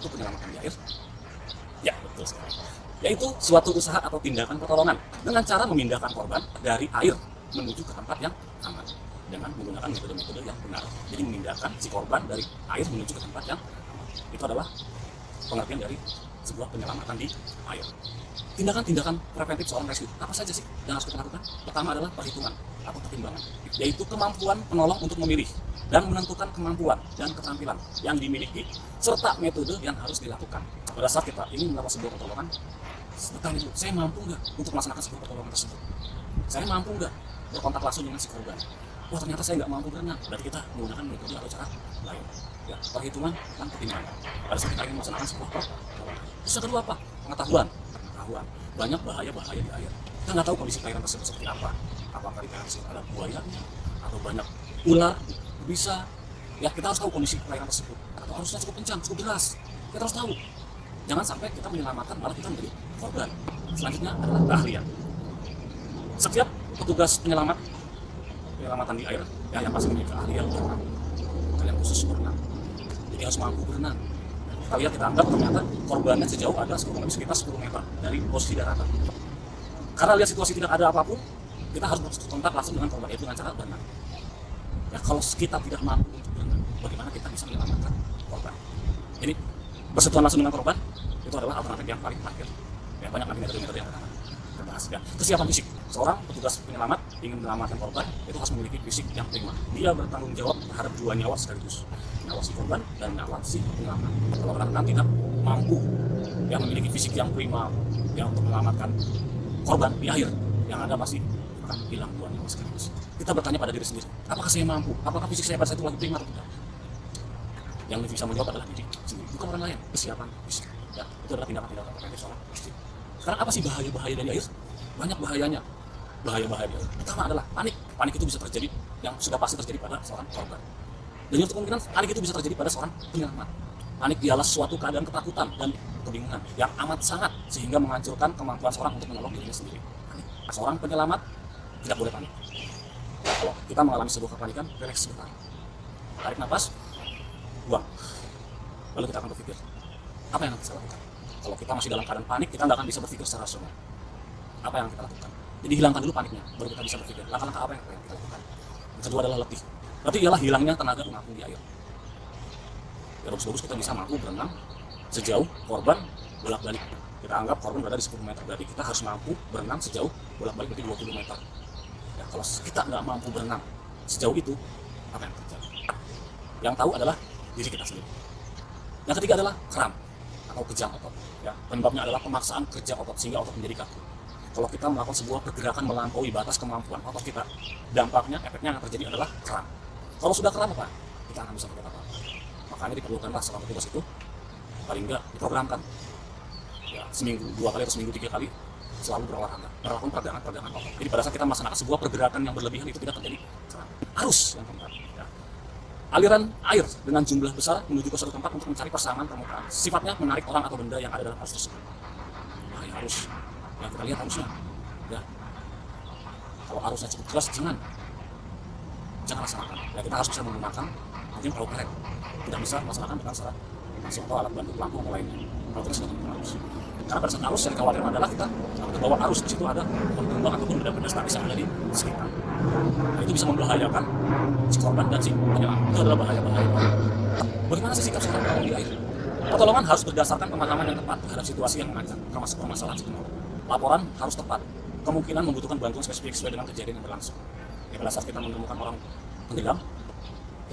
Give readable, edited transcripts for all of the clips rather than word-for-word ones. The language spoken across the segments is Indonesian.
untuk penyelamatan di air? Ya, betul sekali. Yaitu suatu usaha atau tindakan pertolongan dengan cara memindahkan korban dari air menuju ke tempat yang aman dengan menggunakan metode-metode yang benar. Jadi memindahkan si korban dari air menuju ke tempat yang aman. Itu adalah pengertian dari sebuah penyelamatan di air. Tindakan-tindakan preventif seorang rescue apa saja sih yang harus kita lakukan? Pertama adalah perhitungan atau pertimbangan, yaitu kemampuan penolong untuk memilih dan menentukan kemampuan dan keterampilan yang dimiliki serta metode yang harus dilakukan. Pada saat kita ingin melakukan sebuah pertolongan, bertanya dulu, saya mampu nggak untuk melaksanakan sebuah pertolongan tersebut? Saya mampu nggak berkontak langsung dengan si korban? Wah, ternyata saya nggak mampu berenang. Berarti kita menggunakan metode atau cara lain. Ya, perhitungan dan pertimbangan. Pada saat kita ingin melaksanakan sebuah pertolongan. Terus yang kedua apa? Pengetahuan. Banyak bahaya-bahaya di air. Kita nggak tahu kondisi perairan tersebut seperti apa. Apakah di perairan tersebut ada buayanya atau banyak ular, bisa. Ya, kita harus tahu kondisi perairan tersebut. Atau arusnya cukup kencang, cukup deras. Kita harus tahu. Jangan sampai kita menyelamatkan malah kita menjadi korban. Selanjutnya adalah keahlian. Setiap petugas penyelamatan di air, ya, yang pasti memiliki keahlian berenang. Kalian khusus berenang. Jadi harus mampu berenang. Kita lihat, kita anggap ternyata korbannya sejauh ada sekitar 10 meter dari posisi daratan. Karena lihat situasi tidak ada apapun, kita harus berkontak langsung dengan korban itu dengan cara berenang. Ya, kalau kita tidak mampu untuk berenang, bagaimana kita bisa menyelamatkan korban? Jadi bersentuhan langsung dengan korban itu adalah alternatif yang paling terakhir. Ya, banyak lagi metode-metode yang kita bahas. Ya, kesiapan fisik. Seorang petugas penyelamat ingin menyelamatkan korban itu harus memiliki fisik yang prima. Dia bertanggung jawab terhadap 2 nyawa sekaligus, nyawa si korban dan nyawa si penyelamat. Kalau rekan tidak mampu yang memiliki fisik yang prima yang untuk menyelamatkan korban di air, yang ada pasti akan hilang 2 nyawa sekaligus. Kita bertanya pada diri sendiri, apakah saya mampu? Apakah fisik saya pada saat itu lagi prima atau tidak? Yang bisa menjawab adalah diri sendiri, bukan orang lain. Kesiapan fisik. Ya, itu adalah tindakan-tindakan preventif seorang rescue. Sekarang apa sih bahaya-bahaya dari air? Banyak bahayanya. Bahaya-bahaya dari air. Pertama adalah panik. Panik itu bisa terjadi, yang sudah pasti terjadi pada seorang korban. Dan untuk kemungkinan panik itu bisa terjadi pada seorang penyelamat. Panik ialah suatu keadaan ketakutan dan kebingungan yang amat sangat sehingga menghancurkan kemampuan seorang untuk menolong dirinya sendiri. Panik. Seorang penyelamat tidak boleh panik. Kalau kita mengalami sebuah kepanikan, relaks sebentar. Tarik nafas, buang. Lalu kita akan berpikir, apa yang kita lakukan? Kalau kita masih dalam keadaan panik, kita nggak akan bisa berpikir secara rasional. Apa yang kita lakukan? Jadi hilangkan dulu paniknya, baru kita bisa berpikir. Langkah-langkah apa yang kita lakukan? Yang kedua adalah letih. Berarti ialah hilangnya tenaga mengapung di air. Ya, bagus-bagus kita bisa mampu berenang sejauh korban bolak-balik. Kita anggap korban berada di 10 meter, berarti kita harus mampu berenang sejauh bolak-balik berarti 20 meter. Ya, kalau kita nggak mampu berenang sejauh itu, apa yang terjadi? Yang tahu adalah diri kita sendiri. Yang ketiga adalah kram atau kejang otot. Ya, penyebabnya adalah pemaksaan kerja otot sehingga otot menjadi kaku. Kalau kita melakukan sebuah pergerakan melampaui batas kemampuan otot kita, dampaknya, efeknya yang terjadi adalah kram. Kalau sudah kram apa? Kita akan bisa bergerak apa? Makanya diperlukanlah seorang petugas itu paling enggak diprogramkan. Ya, seminggu 2 kali atau seminggu 3 kali selalu berolahraga, melakukan peragangan otot. Jadi pada saat kita melaksanakan sebuah pergerakan yang berlebihan itu tidak terjadi kram. Arus yang keempat. Ya. Aliran air dengan jumlah besar menuju ke suatu tempat untuk mencari persamaan permukaan. Sifatnya menarik orang atau benda yang ada dalam arus tersebut. Bahaya arus. Yang kita lihat arusnya. Ya. Kalau arusnya cukup jelas, jangan laksanakan. Ya, kita harus bisa menggunakan mungkin perahu karet. Tidak bisa melaksanakan dengan secara langsung atau alat bantu pelampung atau lainnya. Kalau kita sedang menggunakan arus. Karena pada saat arus yang dikhawatirkan adalah kita terbawa arus di situ ada gelombang ataupun benda-benda statis yang ada di sekitar. Nah, itu bisa membahayakan si korban dan si penyelam. Itu adalah bahaya-bahaya. Bagaimana sih sikap seorang penolong di air? Pertolongan harus berdasarkan pemahaman yang tepat terhadap situasi yang mengancam, termasuk permasalahan si penolong. Laporan harus tepat. Kemungkinan membutuhkan bantuan spesifik sesuai dengan kejadian yang berlangsung. Ya, pada saat kita menemukan orang tenggelam,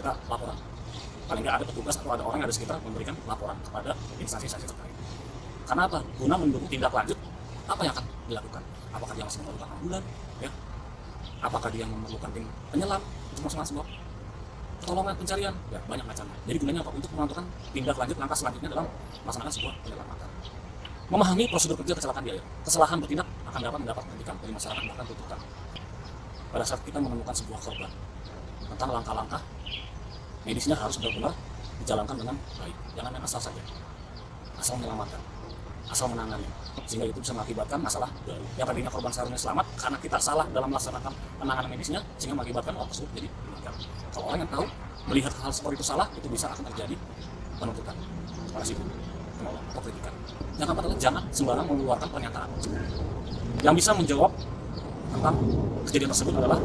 kita laporan. Paling nggak ada petugas atau ada orang yang ada di sekitar memberikan laporan kepada instansi-instansi terkait. Karena apa? Guna mendukung tindak lanjut apa yang akan dilakukan. Apakah dia masih memerlukan ambulan? Ya. Apakah dia memerlukan tim penyelam untuk melaksanakan sebuah pertolongan pencarian? Ya, banyak macamnya. Jadi gunanya apa? Untuk menentukan tindak lanjut langkah selanjutnya dalam melaksanakan sebuah penyelamatan. Memahami prosedur kerja kecelakaan di air. Kesalahan bertindak akan dapat mendapat kritikan dari masyarakat bahkan tuntutan. Pada saat kita menemukan sebuah korban, tentang langkah-langkah medisnya harus benar-benar dijalankan dengan baik. Jangan main asal saja, asal menyelamatkan, asal menangani, sehingga itu bisa mengakibatkan masalah baru. Yang tadinya korban seharusnya selamat karena kita salah dalam melaksanakan penanganan medisnya, sehingga mengakibatkan orang tersebut jadi meninggal. Kalau orang yang tahu melihat hal seperti itu salah, itu bisa akan terjadi penuntutan kepada si guru. penolong atau kritikan. Yang keempat adalah jangan sembarang mengeluarkan pernyataan. Yang bisa menjawab tentang kejadian tersebut adalah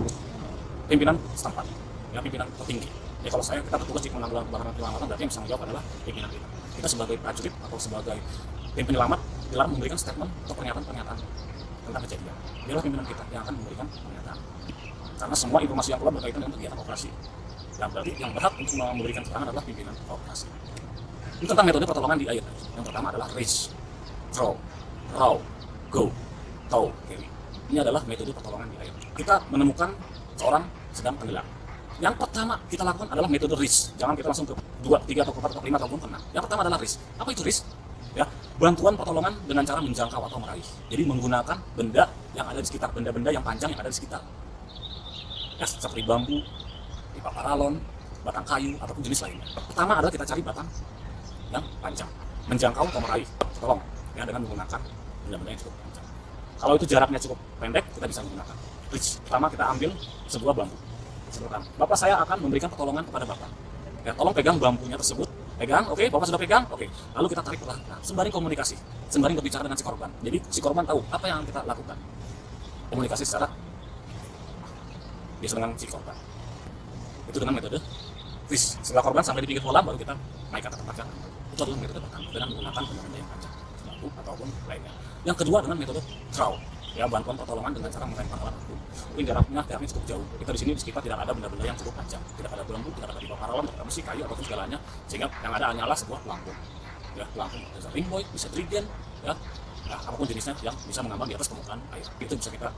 pimpinan setempat, ya, pimpinan tertinggi. Ya kalau kita bertugas di penanggulangan kebakaran penyelamatan, berarti yang bisa menjawab adalah pimpinan kita. Kita sebagai prajurit atau sebagai tim penyelamat dilarang memberikan statement atau pernyataan-pernyataan tentang kejadian. Dialah pimpinan kita yang akan memberikan pernyataan. Karena semua informasi yang keluar berkaitan dengan kegiatan operasi. Dan berarti yang berhak untuk memberikan keterangan adalah pimpinan operasi. Ini tentang metode pertolongan di air. Yang pertama adalah raise, throw, row, go, tow, carry. Ini adalah metode pertolongan di air. Kita menemukan seorang sedang tenggelam. Yang pertama kita lakukan adalah metode raise. Jangan kita langsung ke 2, 3, atau 4, atau 5, ataupun ke 6. Yang pertama adalah raise. Apa itu raise? Ya, bantuan pertolongan dengan cara menjangkau atau meraih. Jadi menggunakan benda yang ada di sekitar, benda-benda yang panjang yang ada di sekitar. Ya, seperti bambu, pipa paralon, batang kayu, ataupun jenis lainnya. Pertama adalah kita cari batang yang panjang, menjangkau atau meraih, tolong, ya, dengan menggunakan benda-benda yang cukup panjang. Kalau itu jaraknya cukup pendek, kita bisa menggunakan reach. Pertama kita ambil sebuah bambu. Sebutkan, Bapak saya akan memberikan pertolongan kepada Bapak. Ya, tolong pegang bambunya tersebut. Pegang, oke, Bapak sudah pegang, oke. Lalu kita tarik perlahan, sembari komunikasi, sembari berbicara dengan si korban. Jadi si korban tahu apa yang kita lakukan. Komunikasi secara biasa dengan si korban. Itu dengan metode reach. Setelah korban sampai di pinggir kolam, baru kita naikkan ke tempatnya. Itu adalah metode pertama dengan menggunakan benda-benda yang panjang, bambu ataupun lainnya. Yang kedua dengan metode throw, ya, bantuan pertolongan dengan cara melempar alat bambu. Ini jaraknya cukup jauh. Kita di sini di sekitar tidak ada benda-benda yang cukup panjang, tidak ada bambu, tidak ada pipa paralon, tidak ada besi, kayu ataupun segalanya, sehingga yang ada hanyalah sebuah pelampung. Ya, pelampung bisa ring buoy, bisa trident, ya, nah, apapun jenisnya yang bisa mengambang di atas permukaan air. Itu bisa kita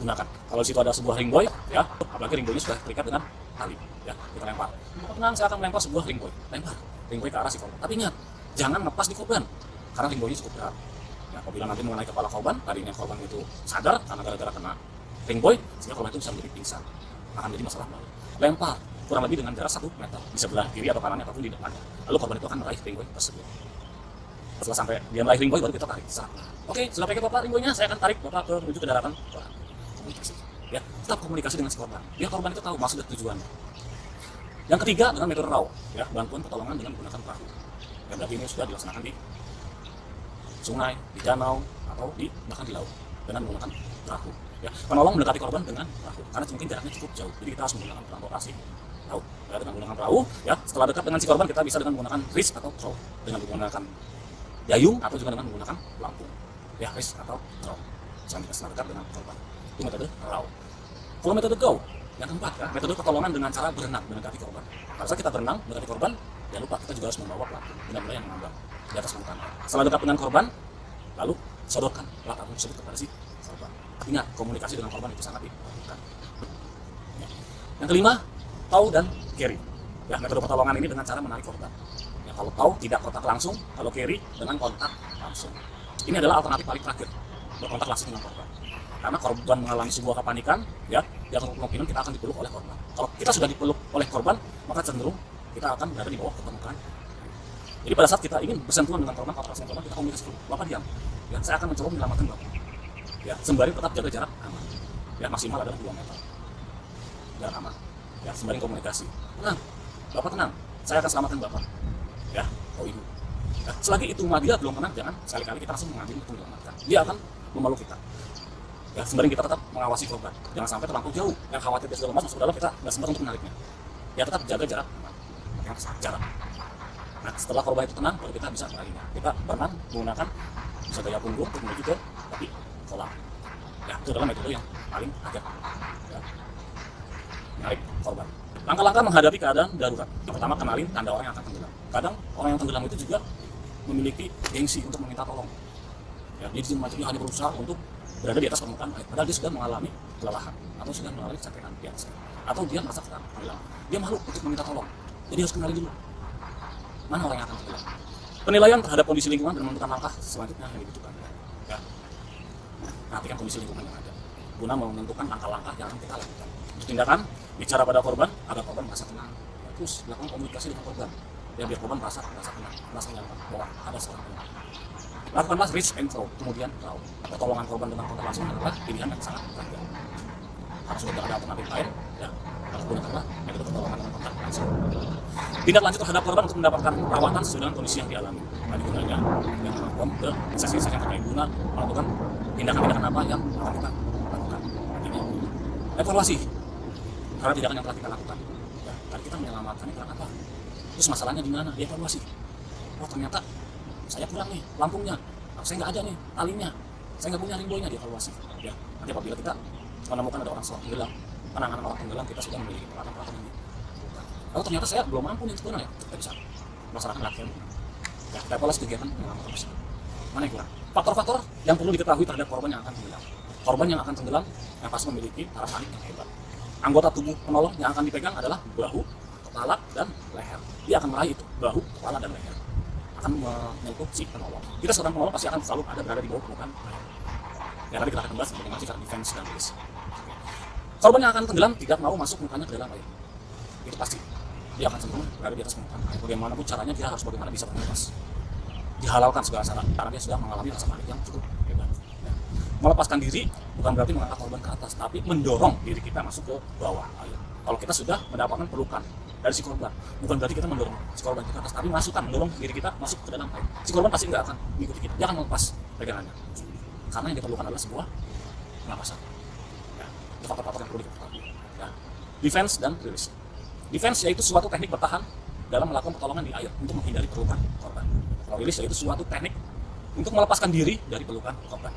gunakan. Kalau di situ ada sebuah ring buoy, ya, apalagi ring buoynya sudah terikat dengan tali, ya, kita lempar. Tenang, saya akan melempar sebuah ring buoy. Lempar ring buoy ke arah si korban. Tapi ingat, jangan lepas di korban, karena ring buoynya cukup berat. Ya, apabila nanti mengenai kepala korban, tadinya korban itu sadar karena gara-gara kena ring buoy, sehingga korban itu bisa menjadi pingsan, akan menjadi masalah baru. Lempar kurang lebih dengan jarak 1 meter di sebelah kiri atau kanannya ataupun di depannya. Lalu korban itu akan meraih ring buoy tersebut. Setelah sampai dia meraih ring buoy, baru kita tarik. Oke, sudah pakai Bapak ring buoy-nya, saya akan tarik Bapak menuju ke daratan. Komunikasi. Ya, tetap komunikasi dengan si korban. Biar korban itu tahu maksud dan tujuannya. Yang ketiga dengan metode raw, ya, bantuan pertolongan dengan menggunakan perahu. Ya, berarti ini sudah dilaksanakan di sungai, di danau, atau bahkan di laut dengan menggunakan perahu. Ya, penolong mendekati korban dengan perahu karena mungkin jaraknya cukup jauh. Jadi kita harus menggunakan transportasi laut. Ya, dengan menggunakan perahu, ya, setelah dekat dengan si korban kita bisa dengan menggunakan reach atau throw, dengan menggunakan dayung atau juga dengan menggunakan pelampung. Ya, reach atau throw. Setelah dekat dengan korban. Itu metode raw. Kalau metode go, yang keempat, ya, metode pertolongan dengan cara berenang mendekati korban. Pada saat kita berenang mendekati korban, jangan lupa kita juga harus membawa pelampung, benda-benda yang mengambang di atas permukaan air. Setelah dekat dengan korban, lalu sodorkan pelampung tersebut kepada si korban. Ingat, komunikasi dengan korban itu sangat diperlukan. Ya. Yang kelima, tow dan carry. Ya, metode pertolongan ini dengan cara menarik korban. Ya, kalau tow tidak kontak langsung, kalau carry dengan kontak langsung. Ini adalah alternatif paling terakhir, berkontak langsung dengan korban. Karena korban mengalami sebuah kepanikan, ya, yang kemungkinan kita akan dipeluk oleh korban. Kalau kita sudah dipeluk oleh korban, maka cenderung kita akan berada di bawah permukaan. Jadi pada saat kita ingin bersentuhan dengan korban, kontak langsung dengan korban, kita komunikasi dulu. Bapak diam. Ya, saya akan mencoba menyelamatkan Bapak. Ya, sembari tetap jaga jarak aman. Ya, maksimal adalah 2 meter. Jarak aman. Ya, sembari komunikasi. Tenang, Bapak tenang. Saya akan selamatkan Bapak. Ya, oh ibu. Ya, selagi itu dia belum tenang, jangan sekali-kali kita langsung mengambil untuk menyelamatkan. Dia akan memeluk kita. Ya, sembari kita tetap mengawasi korban. Jangan sampai terlampau jauh. Yang khawatir dia sudah lemas masuk ke dalam, kita nggak sempat untuk menariknya. Ya, tetap jaga jarak aman. Yang jarak. Nah, setelah korban itu tenang, baru kita bisa meraihnya. Kita berenang menggunakan bisa gaya punggung untuk menuju ke tepi kolam. Ya, itu adalah metode yang paling ajar. Ya. Menarik korban. Langkah-langkah menghadapi keadaan darurat. Yang pertama, kenalin tanda orang yang akan tenggelam. Kadang orang yang tenggelam itu juga memiliki gengsi untuk meminta tolong. Ya, dia hanya berusaha untuk berada di atas permukaan air, padahal dia sudah mengalami kelelahan atau sudah mengalami kecapean biasa, atau dia merasa tenggelam. Dia malu untuk meminta tolong. Jadi harus kenali dulu mana orang yang akan tenggelam. Penilaian terhadap kondisi lingkungan dan menentukan langkah selanjutnya yang dibutuhkan. Ya. Nah, perhatikan kondisi lingkungan yang ada guna menentukan langkah-langkah yang akan kita lakukan. Untuk tindakan, bicara pada korban agar korban merasa tenang. Ya, terus lakukan komunikasi dengan korban. Ya, biar korban merasa tenang, merasa nyaman bahwa ada seorang penolong. Lakukanlah reach and throw, kemudian throw. Pertolongan korban dengan kontak langsung adalah pilihan yang sangat berharga. Kalau sudah tidak ada alternatif lain, ya harus gunakanlah metode pertolongan dengan kontak langsung. Tindak lanjut terhadap korban untuk mendapatkan perawatan sesuai dengan kondisi yang dialami. Tadi gunanya yang melakukan ke instansi-instansi yang terkait guna melakukan tindakan-tindakan apa yang akan kita lakukan. Artinya evaluasi karena tindakan yang telah kita lakukan. Ya, tadi kita menyelamatkan karena apa? Terus masalahnya di mana? Dievaluasi. Oh ternyata saya kurang nih lampunya, saya nggak ada nih talinya, saya nggak punya ringboynya, dievaluasi. Ya, nanti apabila kita menemukan ada orang tenggelam, penanganan orang tenggelam, kita sudah memiliki peralatan-peralatan ini. Kalau ternyata saya belum mampu nih sebenarnya, kita bisa melaksanakan latihan. Ya, kita evaluasi kegiatan penyelamatan tersebut. Mana yang kurang? Faktor-faktor yang perlu diketahui terhadap korban yang akan tenggelam. Korban yang akan tenggelam yang pasti memiliki taraf panik yang hebat. Anggota tubuh penolong yang akan dipegang adalah bahu, kepala, dan leher. Dia akan meraih itu, bahu, kepala, dan leher. Akan menyentuh si penolong. Kita seorang penolong pasti akan selalu berada di bawah permukaan air. Ya, tadi kita akan bahas bagaimana cara defense dan release. Korban yang akan tenggelam tidak mau masuk mukanya ke dalam air. Itu pasti. Dia akan cenderung berada di atas permukaan air. Bagaimanapun caranya dia harus bagaimana bisa bernafas. Dihalalkan segala cara karena dia sudah mengalami rasa panik yang cukup hebat. Ya. Melepaskan diri bukan berarti mengangkat korban ke atas, tapi mendorong diri kita masuk ke bawah air. Kalau kita sudah mendapatkan pelukan dari si korban, bukan berarti kita mendorong si korban ke atas, tapi masukkan, mendorong diri kita masuk ke dalam air. Si korban pasti nggak akan mengikuti kita, dia akan melepas pegangannya. Karena yang diperlukan adalah sebuah pernapasan. Ya, itu faktor-faktor yang perlu diketahui. Ya. Defense dan release. Defense yaitu suatu teknik bertahan dalam melakukan pertolongan di air untuk menghindari pelukan korban. Kalau release yaitu suatu teknik untuk melepaskan diri dari pelukan korban.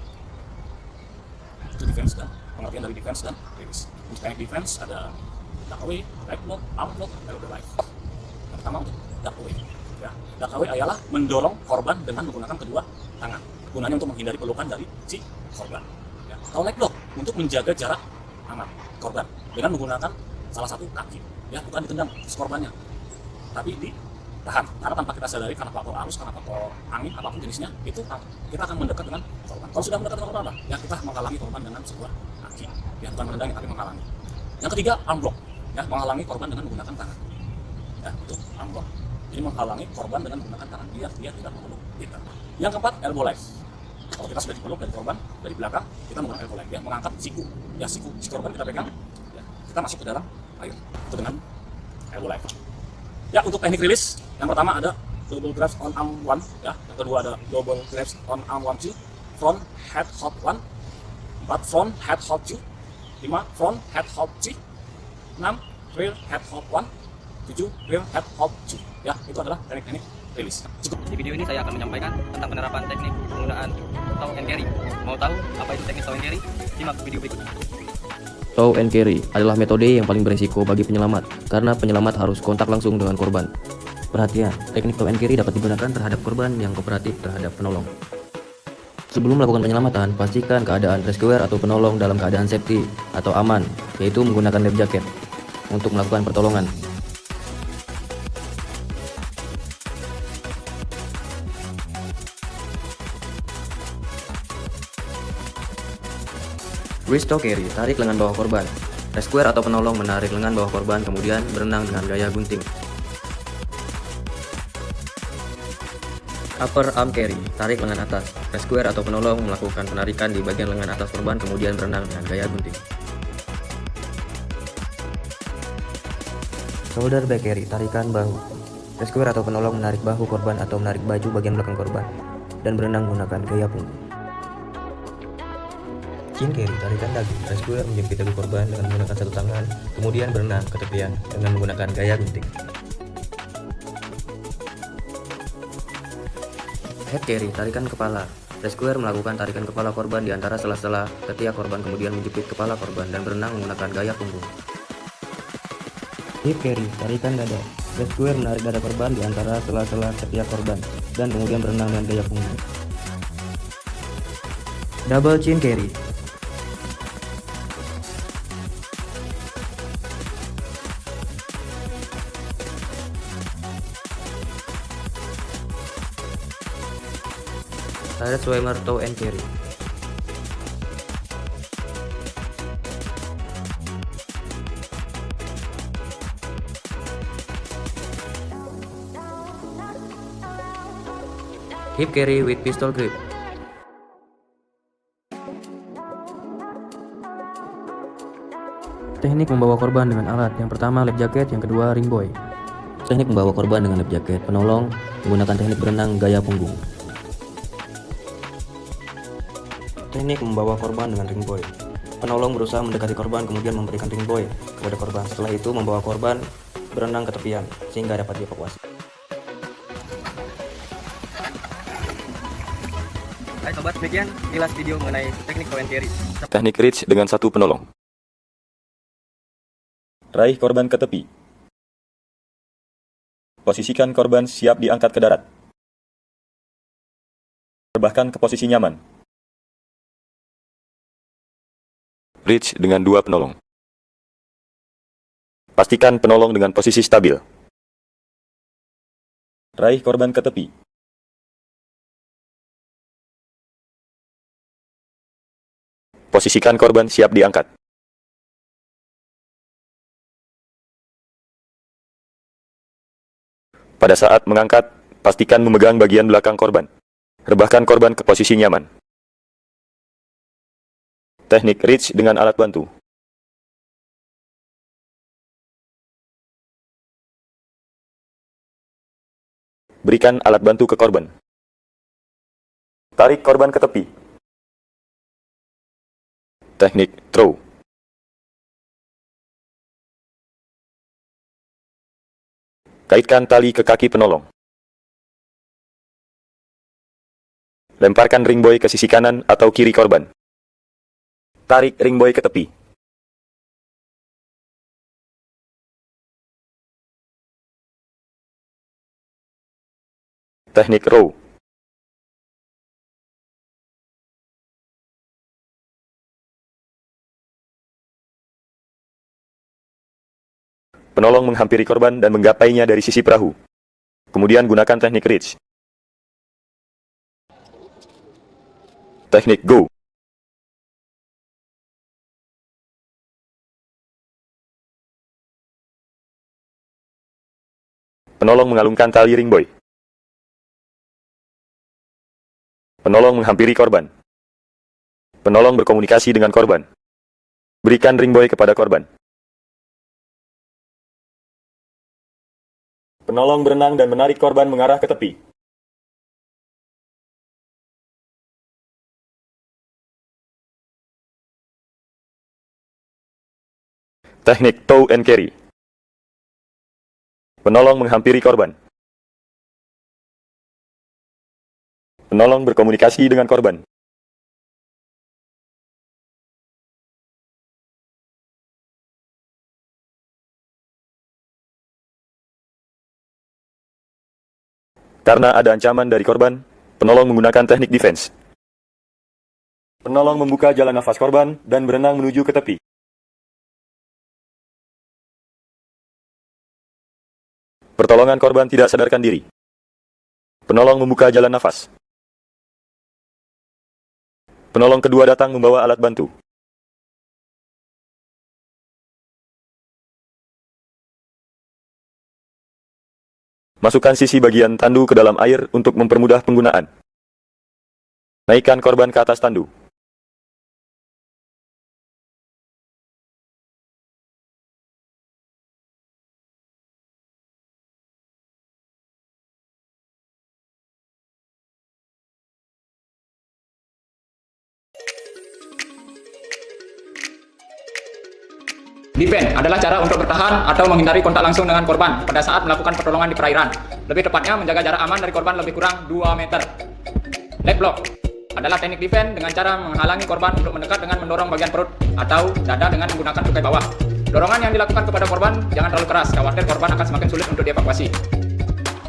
Itu defense dan pengertian dari defense dan release. Untuk teknik defense ada duck away, right lock, arm lock, elbow life. Yang pertama untuk duck away. Ya, duck away adalah mendorong korban dengan menggunakan kedua tangan. Gunanya untuk menghindari pelukan dari si korban. Ya. Kalau leg lock untuk menjaga jarak aman korban dengan menggunakan salah satu kaki. Ya, bukan ditendang si korbannya, tapi ditahan. Karena tanpa kita sadari, karena faktor arus, karena faktor angin, apapun jenisnya, itu kita akan mendekat dengan korban. Kalau sudah mendekat dengan korban, ya kita menghalangi korban dengan sebuah kaki. Ya, bukan menendang, tapi menghalangi. Yang ketiga, arm block. Ya, menghalangi korban dengan menggunakan tangan. Ya, itu arm block. Jadi menghalangi korban dengan menggunakan tangan, biar dia tidak memeluk kita. Yang keempat, elbow life. Kalau kita sudah dipeluk dari korban dari belakang, kita menggunakan elbow life. Ya, mengangkat siku. Ya, siku si korban kita pegang. Ya, kita masuk ke dalam air. Itu dengan elbow life. Ya, untuk teknik rilis, yang pertama ada double grasp on arm 1, ya. Yang kedua ada double grasp on arm 1, 2, front head hold 1, 4 front head hold 2, 5 front head hold 3, 6 rear head hold 1, 7 rear head hold 2. Ya, itu adalah teknik-teknik rilis. Cukup. Di video ini saya akan menyampaikan tentang penerapan teknik penggunaan tow and carry. Mau tahu apa itu teknik tow and carry? Simak video berikut. Tow and carry adalah metode yang paling berisiko bagi penyelamat karena penyelamat harus kontak langsung dengan korban. Perhatian, teknik tow and carry dapat digunakan terhadap korban yang kooperatif terhadap penolong. Sebelum melakukan penyelamatan, pastikan keadaan rescuer atau penolong dalam keadaan safety atau aman, yaitu menggunakan life jacket untuk melakukan pertolongan. Wrist tow carry, tarik lengan bawah korban. Rescuer atau penolong menarik lengan bawah korban kemudian berenang dengan gaya gunting. Upper arm carry, tarik lengan atas. Rescuer atau penolong melakukan penarikan di bagian lengan atas korban kemudian berenang dengan gaya gunting. Shoulder back carry, tarikan bahu. Rescuer atau penolong menarik bahu korban atau menarik baju bagian belakang korban dan berenang menggunakan gaya punggung. Chin carry, tarikan dagu. Rescuer menjepit dagu korban dengan menggunakan satu tangan, kemudian berenang ke tepian dengan menggunakan gaya gunting. Head carry, tarikan kepala. Rescuer melakukan tarikan kepala korban di antara sela-sela ketiak korban kemudian menjepit kepala korban dan berenang menggunakan gaya punggung. Hip carry, tarikan dada. Rescuer menarik dada korban di antara sela-sela ketiak korban dan kemudian berenang dengan gaya punggung. Double chin carry. Direct swimmer tow and carry. Hip carry with pistol grip. Teknik membawa korban dengan alat. Yang pertama life jacket, yang kedua ring buoy. Teknik membawa korban dengan life jacket. Penolong menggunakan teknik berenang gaya punggung. Teknik membawa korban dengan ring buoy. Penolong berusaha mendekati korban kemudian memberikan ring buoy kepada korban. Setelah itu membawa korban berenang ke tepian sehingga dapat dievakuasi. Hai sobat, demikian kilas video mengenai teknik tow and carry. Teknik reach dengan satu penolong. Raih korban ke tepi. Posisikan korban siap diangkat ke darat. Rebahkan ke posisi nyaman. Reach dengan dua penolong. Pastikan penolong dengan posisi stabil. Raih korban ke tepi. Posisikan korban siap diangkat. Pada saat mengangkat, pastikan memegang bagian belakang korban. Rebahkan korban ke posisi nyaman. Teknik reach dengan alat bantu. Berikan alat bantu ke korban. Tarik korban ke tepi. Teknik throw. Kaitkan tali ke kaki penolong. Lemparkan ring buoy ke sisi kanan atau kiri korban. Tarik ring buoy ke tepi. Teknik row. Penolong menghampiri korban dan menggapainya dari sisi perahu. Kemudian gunakan teknik reach. Teknik go. Penolong mengalungkan tali ring buoy. Penolong menghampiri korban. Penolong berkomunikasi dengan korban. Berikan ring buoy kepada korban. Penolong berenang dan menarik korban mengarah ke tepi. Teknik tow and carry. Penolong menghampiri korban. Penolong berkomunikasi dengan korban. Karena ada ancaman dari korban, penolong menggunakan teknik defense. Penolong membuka jalan nafas korban dan berenang menuju ke tepi. Pertolongan korban tidak sadarkan diri. Penolong membuka jalan nafas. Penolong kedua datang membawa alat bantu. Masukkan sisi bagian tandu ke dalam air untuk mempermudah penggunaan. Naikkan korban ke atas tandu. Defend adalah cara untuk bertahan atau menghindari kontak langsung dengan korban pada saat melakukan pertolongan di perairan. Lebih tepatnya, menjaga jarak aman dari korban lebih kurang 2 meter. Leg block adalah teknik defend dengan cara menghalangi korban untuk mendekat dengan mendorong bagian perut atau dada dengan menggunakan cukai bawah. Dorongan yang dilakukan kepada korban jangan terlalu keras, khawatir korban akan semakin sulit untuk dievakuasi.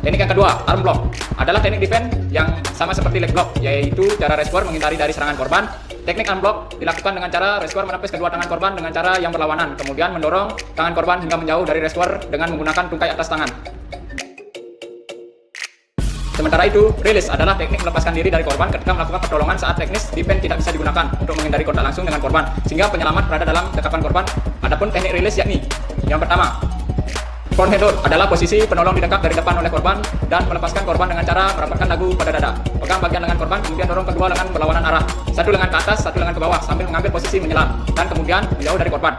Teknik yang kedua, arm block, adalah teknik defend yang sama seperti leg block, yaitu cara rescuer menghindari dari serangan korban. Teknik arm block dilakukan dengan cara rescuer menepis kedua tangan korban dengan cara yang berlawanan, kemudian mendorong tangan korban hingga menjauh dari rescuer dengan menggunakan tungkai atas tangan. Sementara itu, release adalah teknik melepaskan diri dari korban ketika melakukan pertolongan saat teknis defend tidak bisa digunakan untuk menghindari kontak langsung dengan korban, sehingga penyelamat berada dalam dekapan korban. Adapun teknik release yakni, yang pertama, front head hold adalah posisi penolong didekat dari depan oleh korban dan melepaskan korban dengan cara merapatkan dagu pada dada. Pegang bagian lengan korban, kemudian dorong kedua lengan berlawanan arah. Satu lengan ke atas, satu lengan ke bawah sambil mengambil posisi menyelam dan kemudian menjauh dari korban.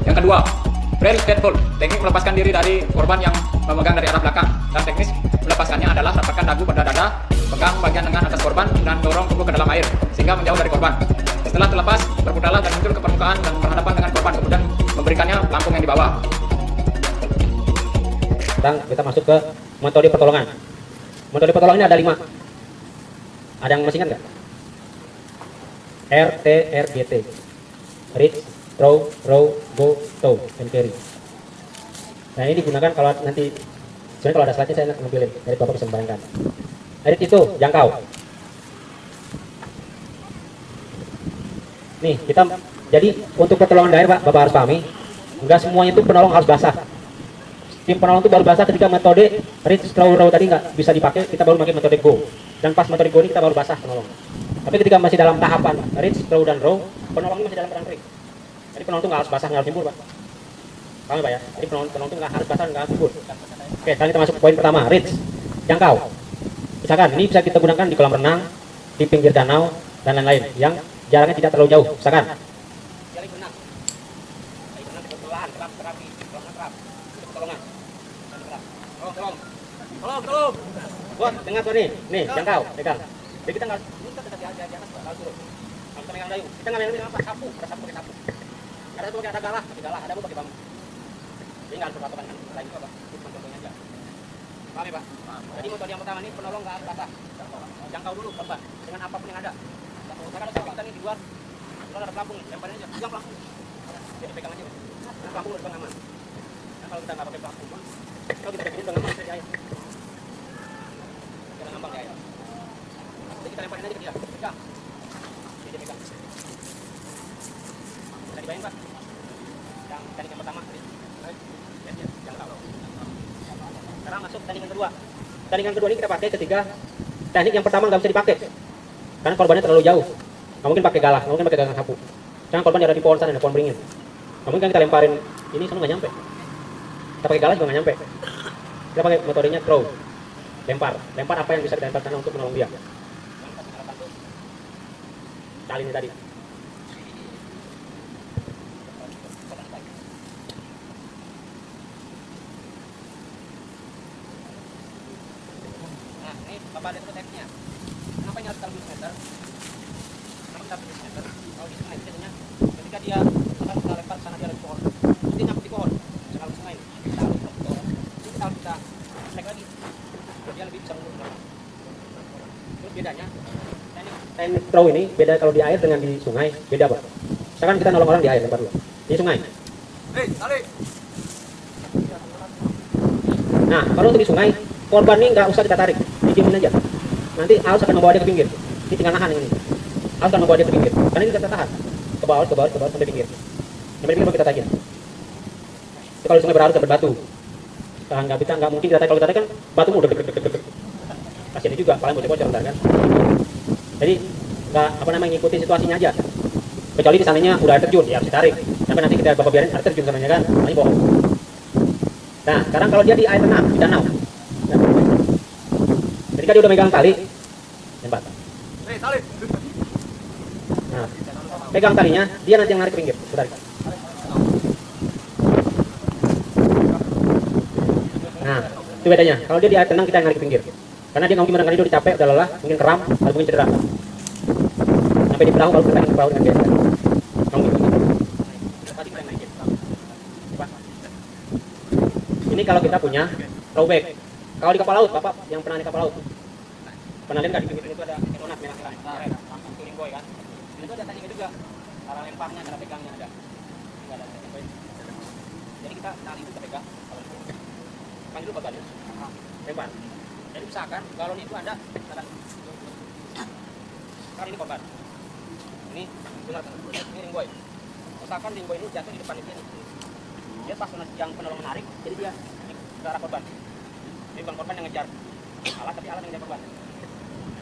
Yang kedua, braille deadbolt, teknik melepaskan diri dari korban yang memegang dari arah belakang. Dan teknis melepaskannya adalah rapatkan dagu pada dada, pegang bagian lengan atas korban, dan dorong tubuh ke dalam air, sehingga menjauh dari korban. Setelah terlepas, berputarlah dan muncul ke permukaan dan berhadapan dengan korban, kemudian memberikannya pelampung yang di bawah. Sekarang kita masuk ke metode pertolongan. Metode pertolongan ini ada 5. Ada yang masih ingat nggak? RTRGT. Reach, throw, row, go, tow, and carry. Nah ini digunakan kalau nanti, sebenarnya kalau ada slide-nya saya ngambilin, dari Bapak bisa membayangkan. Reach itu jangkau. Nih kita, jadi untuk pertolongan di air Pak, Bapak harus pahami, enggak semuanya itu penolong harus basah. Tim penolong itu baru basah ketika metode reach, throw, row tadi nggak bisa dipakai, kita baru pakai metode go. Dan pas metode go ini kita baru basah penolong. Tapi ketika masih dalam tahapan reach, throw, dan row, penolong ini masih dalam keadaan kering. Jadi penolong itu nggak harus basah, nggak harus nyembur Pak. Paham ya Pak ya? Jadi penolong itu nggak harus basah, nggak harus nyembur. Oke, sekarang kita masuk ke poin pertama, reach, jangkau. Misalkan ini bisa kita gunakan di kolam renang, di pinggir danau, dan lain-lain yang jaraknya tidak terlalu jauh. Misalkan tolong. Buat dengar tuh nih jangkau, pegang. Jadi kita nggak, ini kita dekat di atas, lalu turun. Kalau kita megang dayung, kita nggak megang apa? Sapu, pakai sapu. Ada tuh ada galah, ada mau pakai bambu. Jadi nggak harus berpatokan dengan lain itu apa? Itu contohnya aja. Paham ya Pak? Jadi metode yang pertama ini penolong nggak harus basah. Jangkau dulu korban dengan apapun yang ada. Misalkan ada kita nih di luar, ada pelampung, lemparin aja, pegang pelampung. Jadi pegang aja, pelampung udah aman. Nah, kalau kita nggak pakai pelampung pun, kalau kita pegangin udah aman dari air. Jangan ngambang di air. Jadi kita lemparin aja ke dia, pegang. Jadi pegang. Bisa dibayangin Pak? Yang teknik yang pertama, jangkau. Sekarang masuk teknik yang kedua. Teknik yang kedua ini kita pakai ketika teknik yang pertama nggak bisa dipakai. Karena korbannya terlalu jauh. Nggak mungkin pakai galah, nggak mungkin pakai gagang sapu. Jangan korban ada di pohon sana, ada pohon beringin. Nggak mungkin kan kita lemparin ini sama nggak nyampe. Kita pakai galah juga nggak nyampe. Kita pakai metodenya throw, lempar apa yang bisa kita lempar sana untuk menolong dia. Tali ini tadi. Nah, ini Bapak lihat dulu tekniknya. Kenapa ini harus taruh 100 meter? Kenapa kita 100 meter? Kalau di sungai biasanya ketika dia akan kita lempar sana dia ada di pohon, dia nyangkut di pohon. Kalau di sungai kita harus di pohon. Ini kita harus naik lagi. Dia lebih bisa mundur. Terus bedanya, teknik throw ini beda kalau di air dengan di sungai, beda Pak. Misalkan kita nolong orang di air lempar dulu. Di sungai. Nah, kalau untuk di sungai, korban ini nggak usah kita tarik, didiemin aja. Nanti arus akan membawa dia ke pinggir. Ini tinggal nahan yang ini. Arus akan membawa dia ke pinggir. Karena ini kita tahan. Ke bawah sampai pinggir. Sampai pinggir baru kita taikin. Jadi kalau di sungai berarus dapat batu. Tahan nggak mungkin kita tarik. Kalau kita tarik kan batu udah deg. Kasian juga, paling bocor-bocor ntar kan. Jadi nggak ngikutin situasinya aja. Kecuali di sananya udah air terjun, ya harus ditarik. Sampai nanti kita bapak biarin air terjun sananya kan, namanya bohong. Nah, sekarang kalau dia di air tenang, di danau. Ketika dia udah megang tali, lempar. Nah, pegang talinya, dia nanti yang narik ke pinggir. Tarik. Nah, itu bedanya. Kalau dia di air tenang, kita yang narik ke pinggir. Karena dia mungkin barangkali dia udah capek, udah lelah, mungkin kram, atau mungkin cedera. Sampai di perahu, baru kita naik ke perahu dengan biasa. Ini kalau kita punya throwback. Kalau di kapal laut, Bapak yang pernah di kapal laut, pernah lihat nggak di pinggir itu ada donat merah-merah, lampu touring boy kan? Itu ada tadinya juga, cara lemparnya, cara pegangnya ada. Nggak ada touring boy. Jadi kita tali itu kita pegang, kalau itu, kan dulu bagiannya, lempar. Jadi misalkan galon itu ada, sekarang ini korban. Ini dengar, ini ring boy. Misalkan ring boy ini jatuh di depan ini. Dia pas yang penolong menarik, jadi dia ke arah korban. Jadi bukan korban yang ngejar alat, tapi alat yang ngejar korban.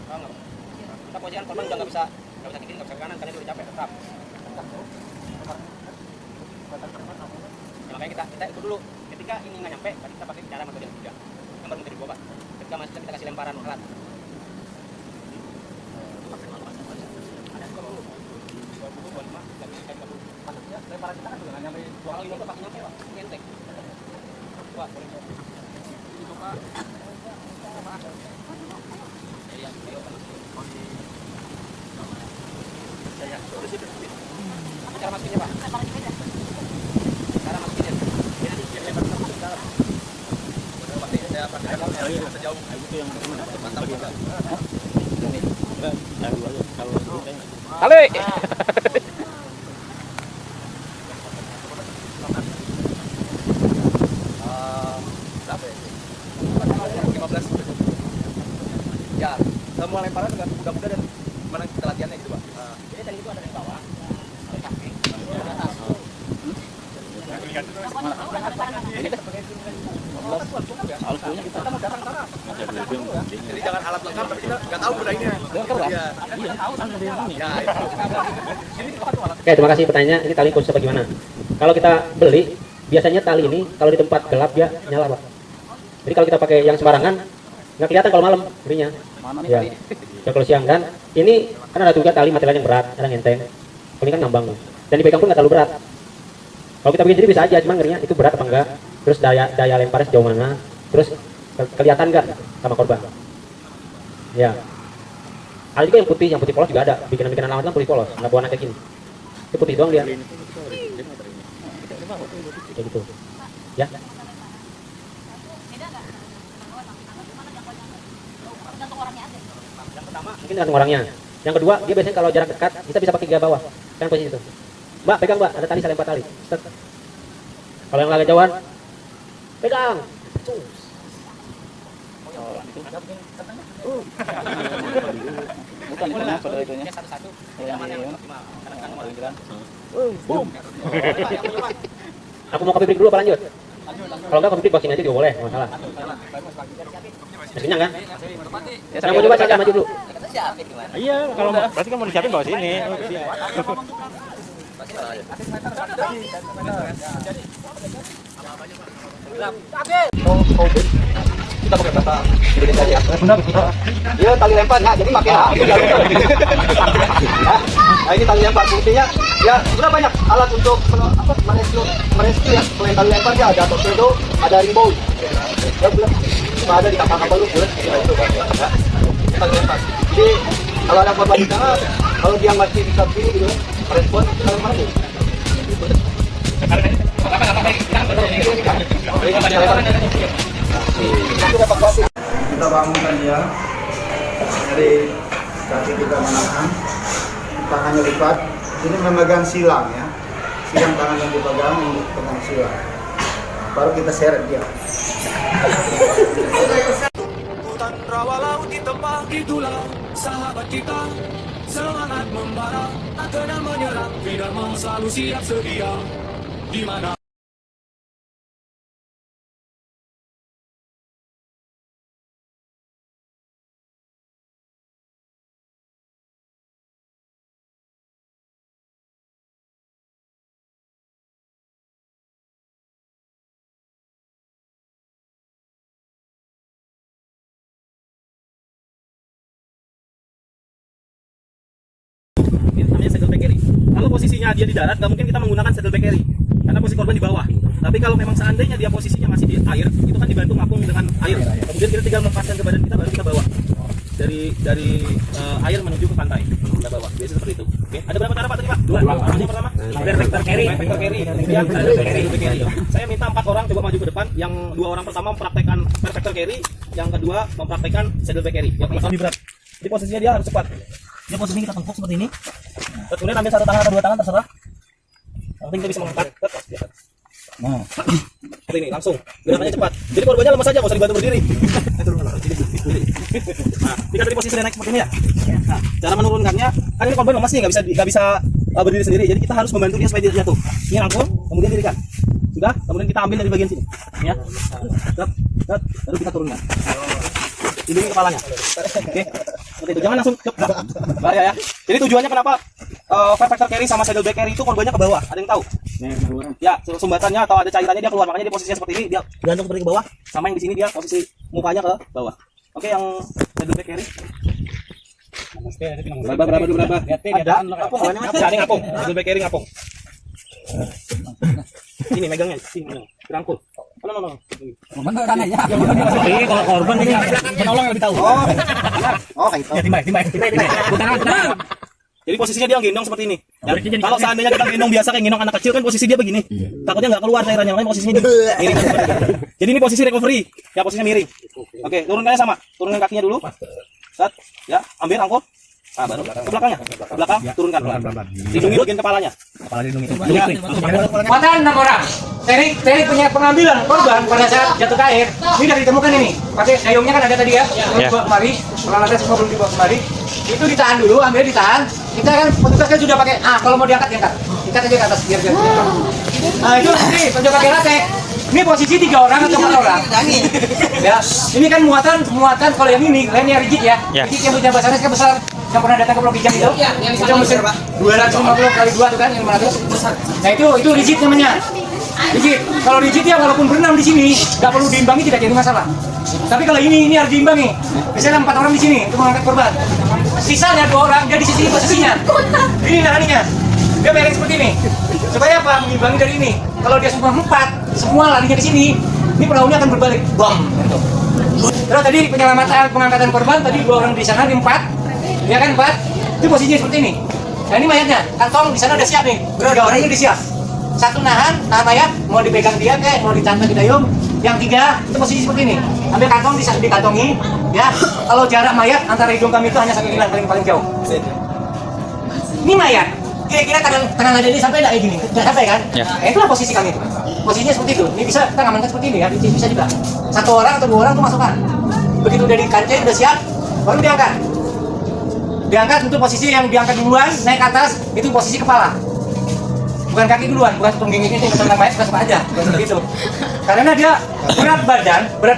Paham nggak? Kita posisikan korban udah nggak bisa kiri, nggak bisa ke kanan, karena dia udah capek, tetap. Ya, makanya kita ikut dulu. Ketika ini nggak nyampe, berarti kita pakai cara metode yang ketiga. Yang baru menjadi bobot. Ketika masih kita kasih lemparan alat. Lemparan kita kan juga nggak nyampe 2 tali motor pakai nyampe, Pak. Enteng. Wah, boleh. Ini coba. Ya, ayo. Ya, terus itu. Cara masukinnya, Pak. Cara masukinnya. Ini lebar masuk ke dalam. Pasti saya pakai sejauh itu yang mantap juga. Kali. Berapa ya? 15. Ya, semua lemparan dengan mudah-mudah dan mana kita latihannya gitu, Pak. Jadi tadi itu ada di bawah. Ada kaki. Ada atas. Jadi jangan alat lengkap tapi kita nggak tahu gunainnya. Iya. Ya, Oke, terima kasih pertanyaannya. Ini tali khusus bagaimana? Kalau kita beli, biasanya tali ini kalau di tempat gelap dia nyala, Pak. Jadi kalau kita pakai yang sembarangan, nggak kelihatan kalau malam belinya. Ya. Ya, kalau siang kan, ini kan ada juga tali material yang berat, ada yang enteng. Kalau ini kan ngambang, dan dipegang pun nggak terlalu berat. Kalau kita bikin sendiri bisa aja, cuma ngerinya itu berat apa enggak, terus daya lemparnya sejauh mana, terus kelihatan nggak sama korban. Ya. Ada juga yang putih polos juga ada. Bikinan alat kan putih polos, nggak warna kayak gini. Itu putih doang dia. Kayak gitu. Ya. Mungkin tergantung orangnya. Yang kedua, dia biasanya kalau jarak dekat, kita bisa pakai gaya bawah. Kan posisi itu. Mbak, pegang Mbak, ada tali saya lempar tali. Set. Kalau yang lagi jauhan, pegang. bukan itu pada itunya. Satu-satu. Aku mau kopi break dulu apa lanjut? Kalau enggak kopi break bawa sini aja juga boleh, nggak masalah. Masih kenyang kan? Saya mau coba saja maju dulu. Iya, kalau berarti kan mau disiapin bawa sini. Kita pakai bahasa Indonesia aja. Iya, tali lempar ya, jadi makin nah, ini tali lempar fungsinya ya sudah banyak alat untuk merescue ya. Selain tali lempar dia ada torpedo, ada rimbow. Ya bulat. Cuma ada di kapal-kapal lu bulat. Ya, itu ya. Tali lempar. Jadi kalau ada korban di sana, kalau dia masih bisa pilih gitu, respon kita lempar aja. Kita bangunkan dia dari kaki kita menahan, tangannya lipat. Ini memegang silang ya, silang tangan yang dipegang ini pegang silang. Baru kita seret dia. Hutan rawa laut di tempat itulah sahabat kita, semangat membara tak kenal menyerang, tidak mau selalu siap sedia di mana. Ini namanya saddleback carry. Kalau posisinya dia di darat, nggak mungkin kita menggunakan saddleback carry karena posisi korban di bawah. Tapi kalau memang seandainya dia posisinya masih di air, itu kan dibantu ngapung dengan air. Kemudian kita tinggal melepaskan ke badan kita, baru kita bawa dari air menuju ke pantai. Kita bawa. Biasa seperti itu. Oke. Ada berapa cara Pak tadi Pak? Dua. Yang pertama, vector carry. Vector carry. Kemudian saddleback carry. Saya minta 4 orang coba maju ke depan. Yang 2 orang pertama mempraktekkan vector carry, yang kedua mempraktekkan saddleback carry. Yang lebih berat. Jadi posisinya dia harus cepat. Dia posisinya kita tengkuk seperti ini. Kemudian ambil 1 tangan atau 2 tangan terserah. Yang penting kita bisa mengangkat. Nah, seperti ini langsung. Gerakannya cepat. Jadi korbannya lemas saja, nggak usah dibantu berdiri. Nah, jika dari posisi naik seperti ini ya. Nah, cara menurunkannya, kan ini korban lemas nih, nggak bisa berdiri sendiri. Jadi kita harus membantu dia supaya dia jatuh. Ini rangkul, kemudian dirikan. Sudah, kemudian kita ambil dari bagian sini. Ya. Baru kita turunkan. Ini kepalanya. Oke. Seperti itu. Jangan langsung bahaya ya. Jadi tujuannya kenapa vector carry sama saddleback carry itu korbannya ke bawah? Ada yang tahu? Ya, sumbatannya atau ada cairannya dia keluar. Makanya dia posisinya seperti ini, dia gantung seperti ke bawah. Sama yang di sini dia posisi mukanya ke bawah. Oke, yang saddleback carry. Berapa? Ada ngapung. Ada ngapung. Saddleback carry ngapung. Sini megangnya, sini. Rangkul. No. Bener kan ya? Kalau korban ini penolong yang lebih tahu. Oh, kayak itu. Timbang. Bukan. Jadi posisinya dia gendong seperti ini. Ya. Kalau seandainya kita gendong biasa kayak gendong anak kecil kan posisi dia begini. Takutnya nggak keluar cairannya, makanya posisinya miring. Jadi ini posisi recovery. Ya posisinya miring. Oke, turunkannya sama. Turunkan kakinya dulu. Set. Ya, ambil angkut. Nah, baru ke belakangnya. Ke belakang, turunkan. Lindungi bagian kepalanya. Kepala dilindungi. Muatan 6 orang. Teknik punya pengambilan korban pada saat jatuh ke air. Ini sudah ditemukan ini. Pakai dayungnya kan ada tadi ya. Dibawa kemari. Peralatannya semua belum dibawa kemari. Itu ditahan dulu, ambil ditahan. Kita kan petugas kan sudah pakai. Kalau mau diangkat diangkat. Ikat aja ke atas biar. Nah itu nanti sudah pakai latek. Ini posisi 3 orang atau 4 orang. Ya, ini kan muatan kalau yang ini lainnya rigid ya. Rigid yang punya basarnas kan besar. Yang pernah datang ke Pulau Bijang itu. Itu mesin 250 kali 2 tuh kan yang 500. Nah itu rigid namanya. Rigid. Kalau rigid ya walaupun berenang di sini nggak perlu diimbangi tidak jadi masalah. Tapi kalau ini harus diimbangi. Misalnya 4 orang di sini untuk mengangkat korban. Sisanya 2 orang dia di sisi posisinya. Ini narinya. Dia beres seperti ini. Supaya apa? Mengimbangi dari ini. Kalau dia semua 4, semua larinya di sini. Ini perahunya akan berbalik. Bom. Gitu. Terus tadi penyelamatan pengangkatan korban tadi 2 orang di sana di 4. Ya kan 4. Itu posisinya seperti ini. Nah ini mayatnya. Kantong di sana udah siap nih. 3 orang ini udah siap. 1 nahan mayat, mau dipegang dia kayak mau ditancap di dayung. Yang 3 itu posisi seperti ini. Ambil kantong dikantongi. Ya. Kalau jarak mayat antara hidung kami itu hanya 1 kilo paling jauh. Ini mayat. Kira-kira tangan aja ini sampai enggak kayak gini? Enggak sampai kan? Ya. Itulah posisi kami itu. Posisinya seperti itu. Ini bisa kita ngamankan seperti ini ya. Bisa juga. 1 orang atau 2 orang itu masukkan. Begitu udah dikancing, udah siap, baru diangkat. Diangkat untuk posisi yang diangkat duluan, naik ke atas, itu posisi kepala. Bukan kaki duluan, bukan tungging ini tentang mayat suka aja, bukan seperti itu. Karena dia berat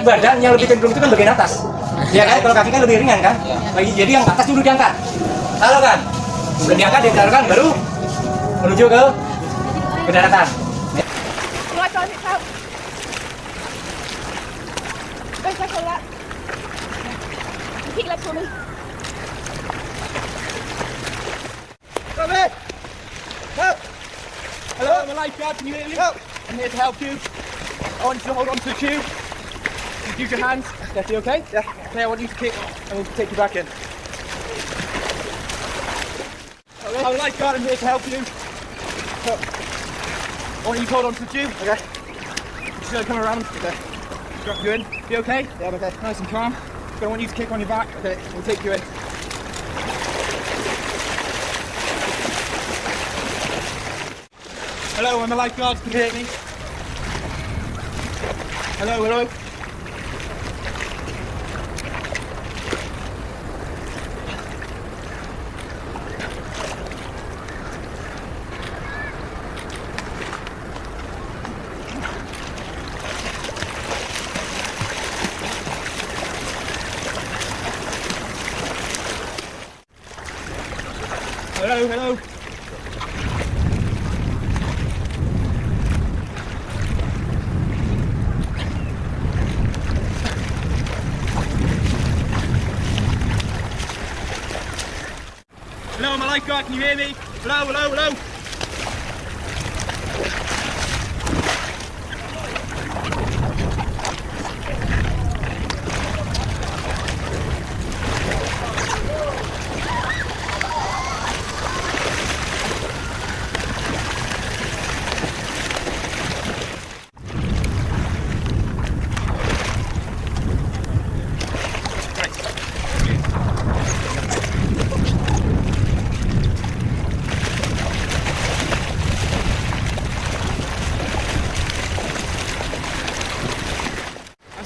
badan yang lebih cenderung itu kan bagian atas. Ya kan, kalau kaki kan lebih ringan kan. Jadi yang atas dulu diangkat. Lalu kan, udah diangkat, ditarikkan, baru menuju ke daratan. Hello, I'm a lifeguard. Can you hear me? Help. I'm here to help you. I want you to hold on to the tube. Use your hands. Stephanie, okay? Yeah. Okay, I want you to kick and we'll take you back in. I'm a lifeguard. I'm here to help you. I want you to hold on to the tube. Okay. Just gonna come around. Okay. Drop you in. Be okay? Yeah, I'm okay. Nice and calm. I want you to kick on your back. Okay. We'll take you in. Hello, I'm a lifeguard. Can you hear me? Hello. Hello. Hello, I'm a lifeguard. Can you hear me? Hello.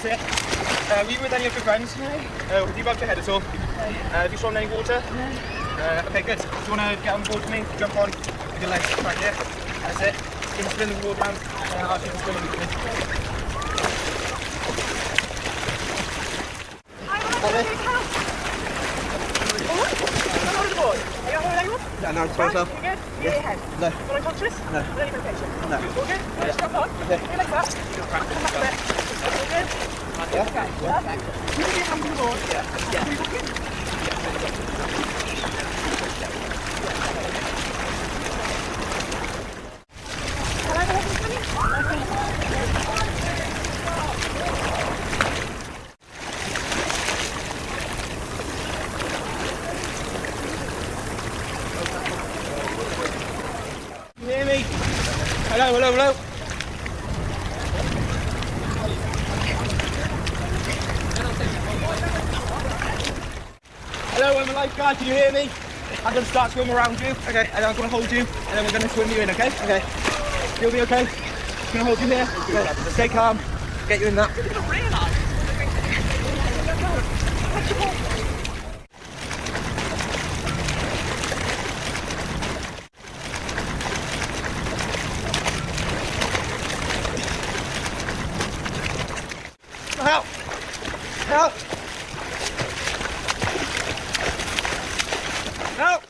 That's it. Were you with any of your friends? No. Have you bumped your head at all? No. Have you swum in any water? No. Okay, good. Do you want to get on board with me? Jump on with your legs right here. That's it. You can spin the board around and I'll ask you to swim with me. Yeah, no, it's fine, yourself. You good? Yeah. Your head? No. Not unconscious? No. Any medication? No. All good? Yeah. Just jump on. Okay. Your legs up. Come back a bit. All good? Yeah. Okay. Yeah. You can get hands on the board. Yeah. Yeah. Can you walk in? You hear me? Hello, hello, hello. Hello, I'm a lifeguard. Can you hear me? I'm going to start swimming around you. Okay, and I'm going to hold you, and then we're going to swim you in, okay? Okay. You'll be okay? I'm going to hold you here. Okay. Stay calm. Get you in that. Help! Help! Help!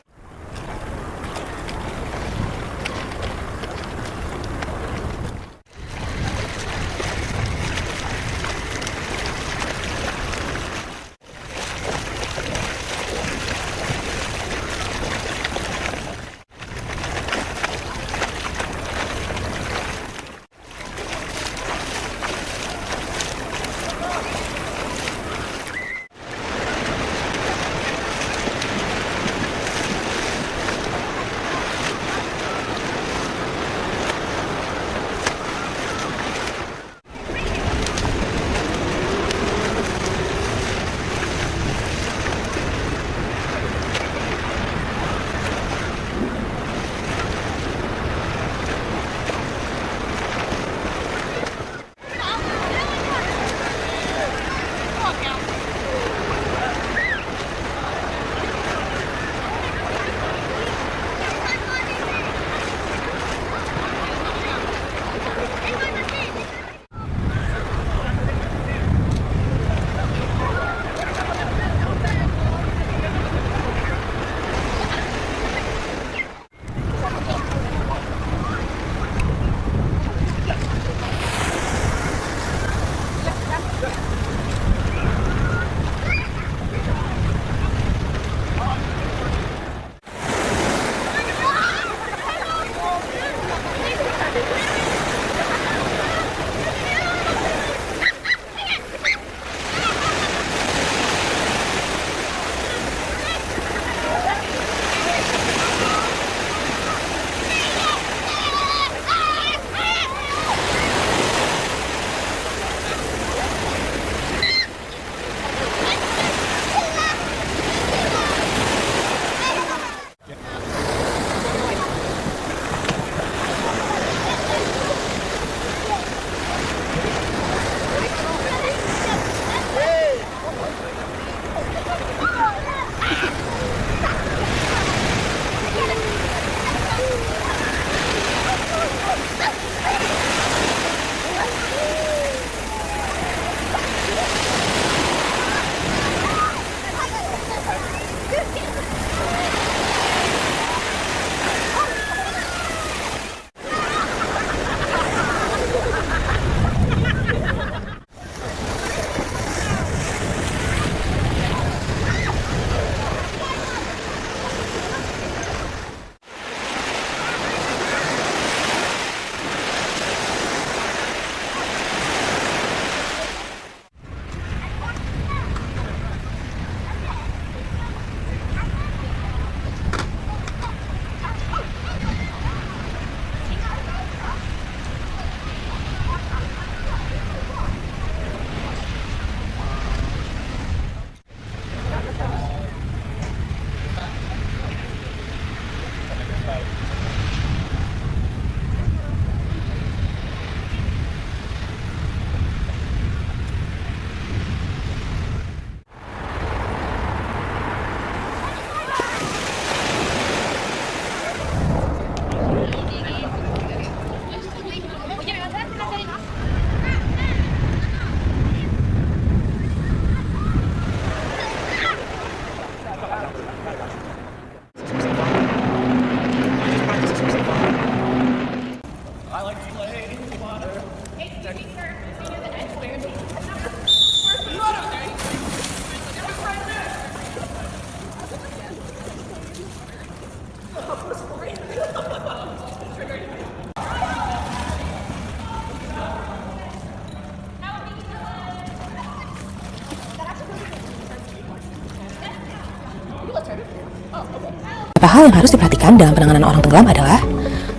yang harus diperhatikan dalam penanganan orang tenggelam adalah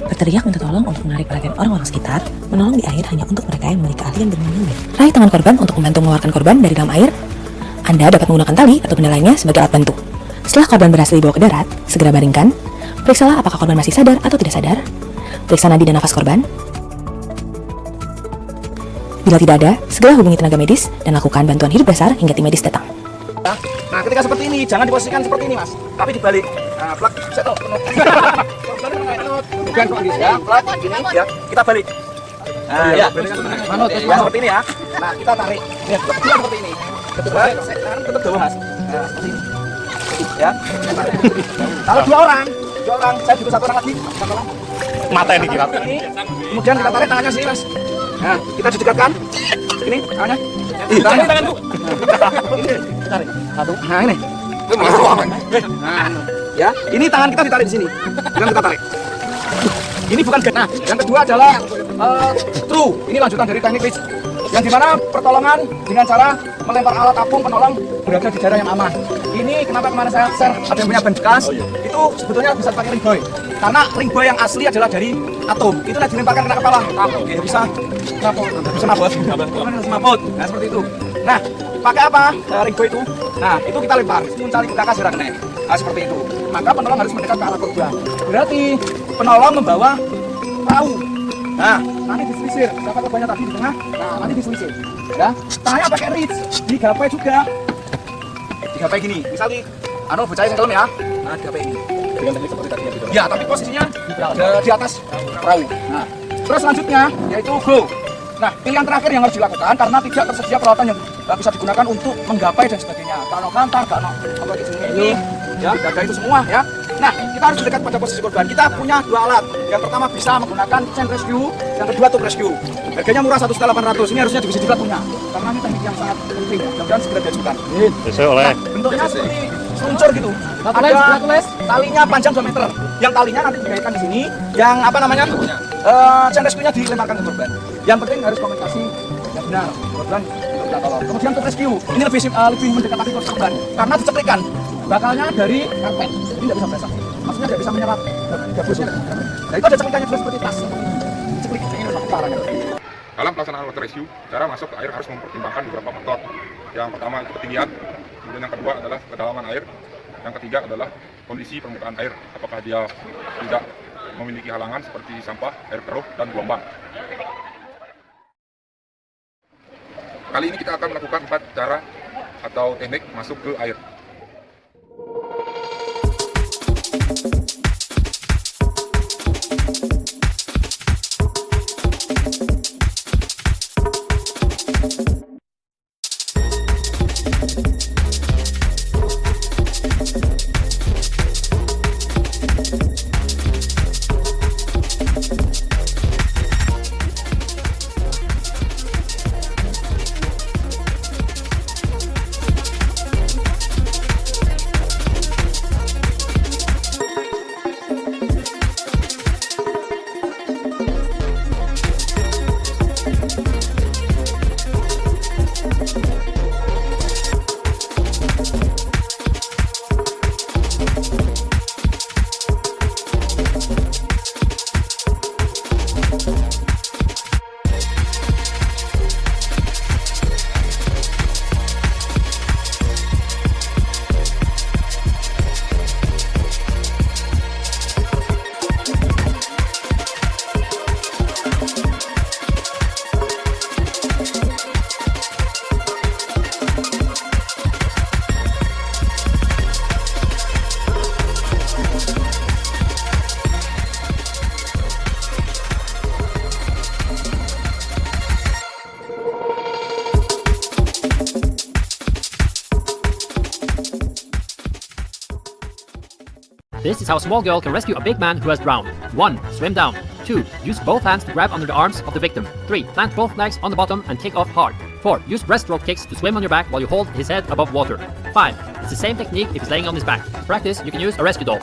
berteriak minta tolong untuk menarik perhatian orang-orang sekitar, menolong di air hanya untuk mereka yang memiliki keahlian bermain. Raih tangan korban untuk membantu mengeluarkan korban dari dalam air. Anda dapat menggunakan tali atau benda lainnya sebagai alat bantu. Setelah korban berhasil dibawa ke darat, segera baringkan. Periksalah apakah korban masih sadar atau tidak sadar. Periksa nadi dan nafas korban. Bila tidak ada, segera hubungi tenaga medis dan lakukan bantuan hidup dasar hingga tim medis datang. Nah, ketika seperti ini, jangan diposisikan seperti ini, Mas. Tapi dibalik. Nah, plak, seto. Bukan kok gitu ya. Plak gini ya. Kita balik. Nah, ya. Manut ya, seperti ini ya. Nah, kita tarik. Ya, kedua seperti ini. Kedua, tetap jauh, Mas. Nah, seperti ini. Ya. Kalau dua orang, saya juga satu orang lagi. Satu orang. Mata ini kira. Ini. Kemudian kita tarik tangannya sini, Mas. Nah, kita dekatkan. Ini tangannya. Tanganku. Ini tarik. Satu. Nah, ini. Nah, ya. Ini tangan kita ditarik di sini. Dan kita tarik. Ini bukan gate. Nah, yang kedua adalah true. Ini lanjutan dari teknik pitch. Yang dimana pertolongan dengan cara melempar alat apung penolong berada di daerah yang aman. Ini kenapa kemarin saya share ada yang punya ban bekas. Itu sebetulnya bisa pakai ring boy. Karena ring boy yang asli adalah dari atom. Itu nanti dilemparkan kena kepala. Ya bisa mabut. Nah, seperti itu. Nah, pakai apa ring boy itu? Nah, itu kita lempar. Mencari bekas jarak naik. Nah, seperti itu. Maka penolong harus mendekat ke arah korban. Berarti penolong membawa perahu. Nah, nanti diselisir. Siapa korbannya tadi di tengah? Nah, nanti diselisir. Ya, saya pakai reach. Digapai juga. Digapai gini. Misalnya, bocah yang kelem ya. Nah, digapai ini. Dengan teknik seperti tadi ya. Ya, tapi posisinya di atas perahu. Nah, terus selanjutnya yaitu go. Nah, pilihan terakhir yang harus dilakukan karena tidak tersedia peralatan yang bisa digunakan untuk menggapai dan sebagainya. Kalau kantar, kalau apa di sini ini, ya, ada itu semua ya. Nah, kita harus mendekat pada posisi korban. Kita punya dua alat. Yang pertama bisa menggunakan chain rescue, yang kedua top rescue. Harganya murah 1.800. Ini harusnya divisi juga punya. Karena ini teknik yang sangat penting. Mudah-mudahan segera diajukan. Nah, bentuknya seperti seluncur gitu. Ada talinya panjang 2 meter. Yang talinya nanti dikaitkan di sini. Yang apa namanya? Chain rescue-nya dilemparkan ke korban. Yang penting harus komunikasi yang benar. Korban kita tolong. Kemudian top rescue. Ini lebih mendekati korban karena diceplikan. Bakalnya dari karpet, jadi tidak bisa basah. Maksudnya tidak bisa menyerap gabusnya. Nah, itu ada ceplikannya juga seperti tas. Ceplik ini adalah caranya. Dalam pelaksanaan water rescue, cara masuk ke air harus mempertimbangkan beberapa faktor. Yang pertama itu ketinggian, kemudian yang kedua adalah kedalaman air, yang ketiga adalah kondisi permukaan air, apakah dia tidak memiliki halangan seperti sampah, air keruh, dan gelombang. Kali ini kita akan melakukan 4 cara atau teknik masuk ke air. This is how a small girl can rescue a big man who has drowned. 1. Swim down. 2. Use both hands to grab under the arms of the victim. 3. Plant both legs on the bottom and take off hard. 4. Use breaststroke kicks to swim on your back while you hold his head above water. 5. It's the same technique if he's laying on his back. To practice, you can use a rescue doll.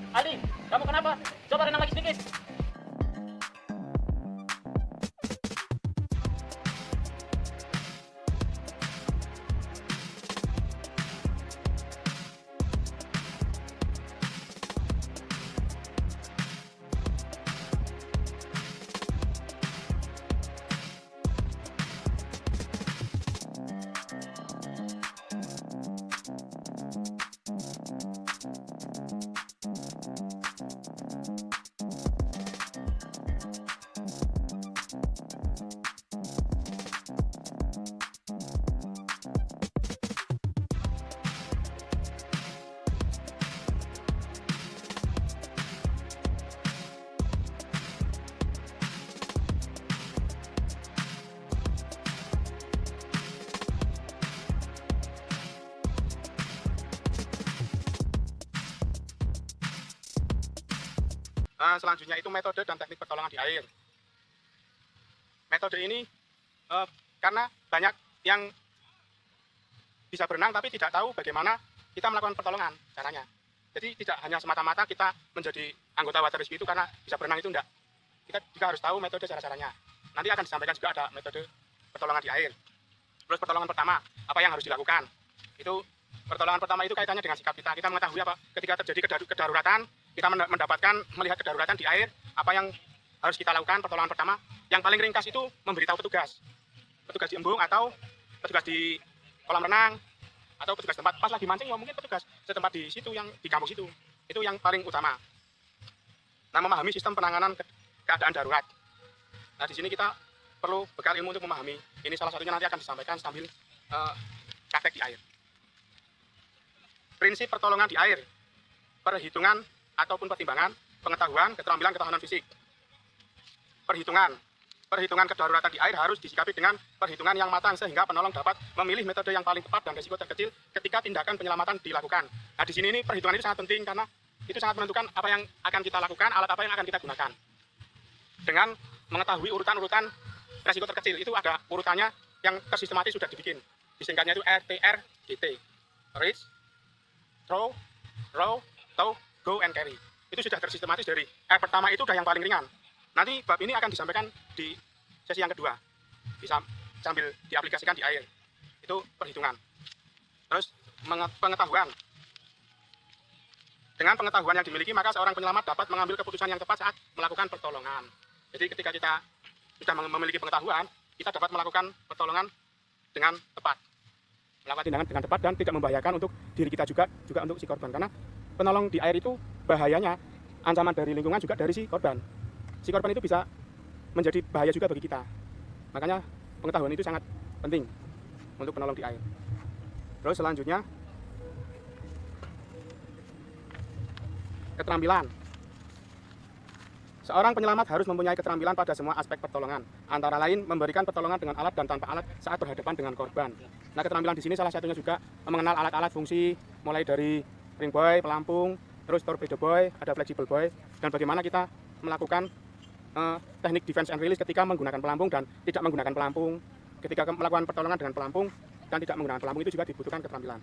Aldi, kamu kenapa? Coba renang lagi sedikit. Selanjutnya itu metode dan teknik pertolongan di air. Metode ini karena banyak yang bisa berenang tapi tidak tahu bagaimana kita melakukan pertolongan caranya. Jadi tidak hanya semata-mata kita menjadi anggota water rescue itu karena bisa berenang itu enggak. Kita juga harus tahu metode cara-caranya. Nanti akan disampaikan juga ada metode pertolongan di air. Terus pertolongan pertama, apa yang harus dilakukan? Itu pertolongan pertama itu kaitannya dengan sikap kita. Kita mengetahui apa ketika terjadi kedaruratan, kita melihat kedaruratan di air, apa yang harus kita lakukan. Pertolongan pertama yang paling ringkas itu memberitahu petugas di embung atau petugas di kolam renang atau petugas tempat pas lagi mancing, mungkin petugas setempat di situ yang di kampus itu yang paling utama. Nah, memahami sistem penanganan keadaan darurat. Nah, di sini kita perlu bekal ilmu untuk memahami. Ini salah satunya nanti akan disampaikan sambil praktek di air. Prinsip pertolongan di air, perhitungan ataupun pertimbangan, pengetahuan, keterampilan, ketahanan fisik. Perhitungan kedaruratan di air harus disikapi dengan perhitungan yang matang sehingga penolong dapat memilih metode yang paling tepat dan risiko terkecil ketika tindakan penyelamatan dilakukan. Nah, di sini ini perhitungan itu sangat penting karena itu sangat menentukan apa yang akan kita lakukan, alat apa yang akan kita gunakan. Dengan mengetahui urutan-urutan risiko terkecil, itu ada urutannya yang tersistematis sudah dibikin. Disingkatnya itu RTRGT. Reach, throw, row, tow, go, and carry. Itu sudah tersistematis dari R pertama itu sudah yang paling ringan. Nanti bab ini akan disampaikan di sesi yang kedua. Bisa sambil diaplikasikan di air. Itu perhitungan. Terus pengetahuan. Dengan pengetahuan yang dimiliki, maka seorang penyelamat dapat mengambil keputusan yang tepat saat melakukan pertolongan. Jadi ketika kita sudah memiliki pengetahuan, kita dapat melakukan pertolongan dengan tepat. Melakukan tindakan dengan tepat dan tidak membahayakan untuk diri kita juga untuk si korban. Karena penolong di air itu bahayanya, ancaman dari lingkungan juga dari si korban. Si korban itu bisa menjadi bahaya juga bagi kita. Makanya pengetahuan itu sangat penting untuk penolong di air. Terus selanjutnya, keterampilan. Seorang penyelamat harus mempunyai keterampilan pada semua aspek pertolongan, antara lain memberikan pertolongan dengan alat dan tanpa alat saat berhadapan dengan korban. Nah, keterampilan di sini salah satunya juga mengenal alat-alat fungsi, mulai dari ring buoy, pelampung, terus torpedo buoy, ada flexible buoy, dan bagaimana kita melakukan teknik defense and release ketika menggunakan pelampung dan tidak menggunakan pelampung, ketika melakukan pertolongan dengan pelampung dan tidak menggunakan pelampung, itu juga dibutuhkan keterampilan.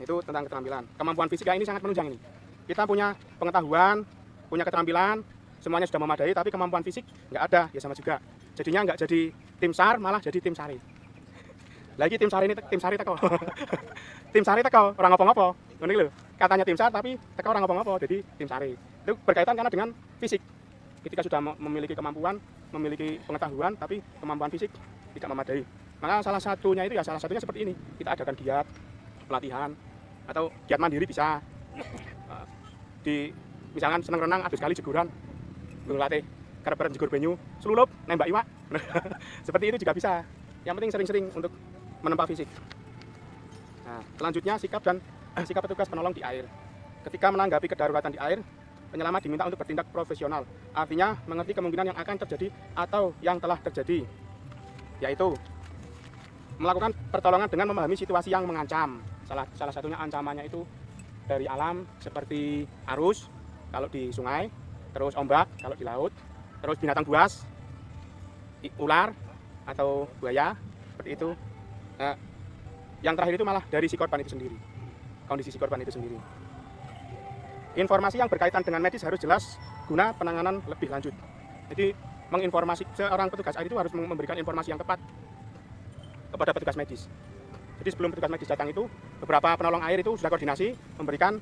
Itu tentang keterampilan. Kemampuan fisika ini sangat menunjang ini. Kita punya pengetahuan, punya keterampilan, semuanya sudah memadai, tapi kemampuan fisik nggak ada, ya sama juga. Jadinya nggak jadi tim SAR, malah jadi tim SARI. Lagi tim SARI ini tim SARI teko. Tim SARI teko, orang ngopo-ngopo. Ngene lho. Katanya tim SAR tapi teko orang ngopo-ngopo, jadi tim SARI. Itu berkaitan karena dengan fisik. Ketika sudah memiliki kemampuan, memiliki pengetahuan, tapi kemampuan fisik tidak memadai. Maka salah satunya seperti ini. Kita adakan giat pelatihan atau giat mandiri bisa. Misalkan seneng renang, adus kali jeguran, ngelatih karep jegur banyu, selulup, nembak iwak. Seperti itu juga bisa. Yang penting sering-sering untuk menempa fisik. Nah, selanjutnya sikap petugas penolong di air. Ketika menanggapi kedaruratan di air, penyelamat diminta untuk bertindak profesional. Artinya mengerti kemungkinan yang akan terjadi atau yang telah terjadi, yaitu melakukan pertolongan dengan memahami situasi yang mengancam. Salah satunya ancamannya itu dari alam seperti arus kalau di sungai, terus ombak kalau di laut, terus binatang buas, ular atau buaya, seperti itu. Nah, yang terakhir itu malah dari si korban itu sendiri, kondisi si korban itu sendiri. informasi yang berkaitan dengan medis harus jelas guna penanganan lebih lanjut. Jadi menginformasi seorang petugas air itu harus memberikan informasi yang tepat kepada petugas medis. Jadi sebelum petugas medis datang itu, beberapa penolong air itu sudah koordinasi memberikan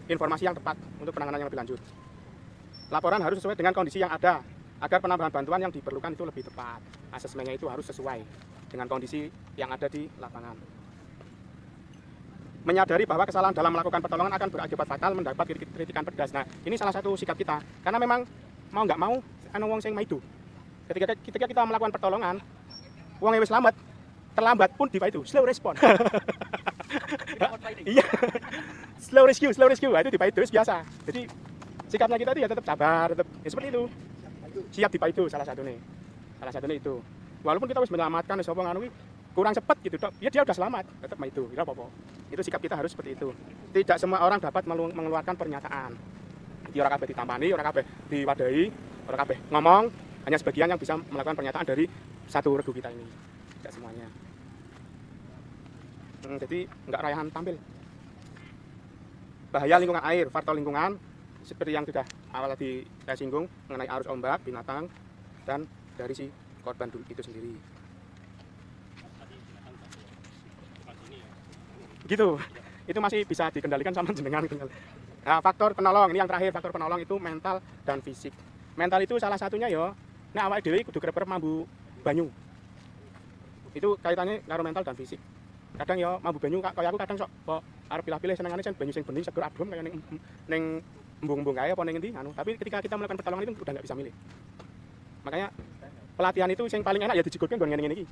informasi yang tepat untuk penanganan yang lebih lanjut. Laporan harus sesuai dengan kondisi yang ada agar penambahan bantuan yang diperlukan itu lebih tepat. Asesmennya itu harus sesuai dengan kondisi yang ada di lapangan. Menyadari bahwa kesalahan dalam melakukan pertolongan akan berakibat fatal, mendapat kritikan pedas. Nah, ini salah satu sikap kita. Karena memang mau nggak mau, wong sing maidu. Ketika kita melakukan pertolongan, wong wis selamat, terlambat pun di itu slow respon. Iya, slow rescue, itu di itu biasa. Jadi sikapnya kita itu ya tetap sabar, tetap ya seperti itu. Siap di itu salah satunya itu. Walaupun kita harus menyelamatkan sapa nganu kurang cepat gitu, ya dia udah selamat, tetap itu, kira apa-apa. Itu sikap kita harus seperti itu. Tidak semua orang dapat mengeluarkan pernyataan. Jadi orang kabeh ditampani, orang kabeh diwadahi, orang kabeh ngomong, hanya sebagian yang bisa melakukan pernyataan dari satu regu kita ini. Tidak semuanya. Jadi nggak rayahan tampil. Bahaya lingkungan air, faktor lingkungan seperti yang sudah awal tadi saya singgung mengenai arus ombak, binatang, dan dari si korban itu sendiri. Gitu, itu masih bisa dikendalikan sama jenengan. Nah, faktor penolong ini yang terakhir, faktor penolong itu mental dan fisik. Mental itu salah satunya ya, nah awake dhewe kudu kerep mambu banyu. Itu kaitannya karo mental dan fisik. Kadang ya mambu banyu kaya aku kadang sok kok arep pilih-pilih senengane sen banyu sing bening seger adem kaya ning embung-embung kae apa ning endi anu. Tapi ketika kita melakukan pertolongan itu udah nggak bisa milih. Makanya pelatihan itu yang paling enak ya dijigotkan ngene iki.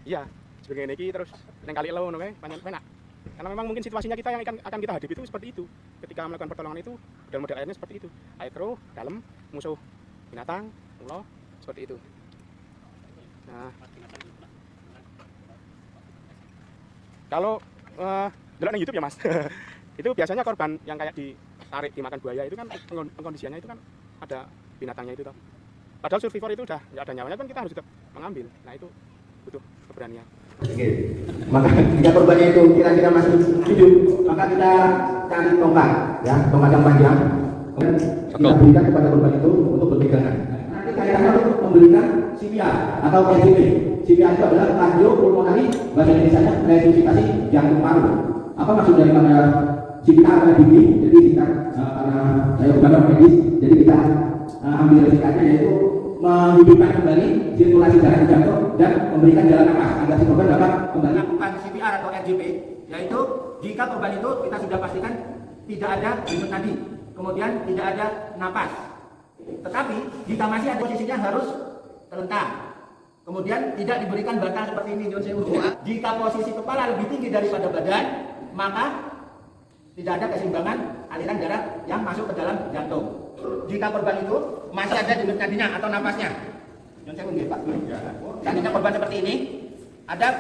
Iya, sebagai ngene iki terus ning kali elo ngono kae pancen enak. Karena memang mungkin situasinya kita yang akan kita hadapi itu seperti itu. Ketika melakukan pertolongan itu dan model airnya seperti itu. Air keruh, dalam, musuh binatang, ulo, seperti itu. Nah, kalau delok ning YouTube ya Mas, itu biasanya korban yang kayak ditarik dimakan buaya itu kan kondisinya itu kan ada binatangnya itu toh. Padahal survivor itu udah nggak ada nyawanya kan kita harus tetap mengambil. Nah itu butuh keberanian. Oke. Maka jika korbannya itu kira-kira masih hidup, maka kita cari tongkat, ya, tongkat yang panjang, kemudian kita berikan kepada korban itu untuk berpegangan. Nanti kaitannya untuk memberikan CPR atau RJP. CPR itu adalah kardiopulmonari, bahasa Indonesia resusitasi jantung paru. Apa maksud dari namanya CPR atau RJP? Jadi singkat karena saya bukan medis, jadi kita ambil singkatnya yaitu menghidupkan kembali sirkulasi darah di jantung dan memberikan jalan nafas agar si korban dapat kembali melakukan CPR atau RJP, yaitu jika korban itu kita sudah pastikan tidak ada denyut nadi, kemudian tidak ada napas, tetapi jika masih ada posisinya harus terlentang, kemudian tidak diberikan bantal seperti ini. Jika posisi kepala lebih tinggi daripada badan, maka tidak ada keseimbangan aliran darah yang masuk ke dalam jantung. Jika korban itu masih ada denyut nadinya atau napasnya, seandainya korban seperti ini, ada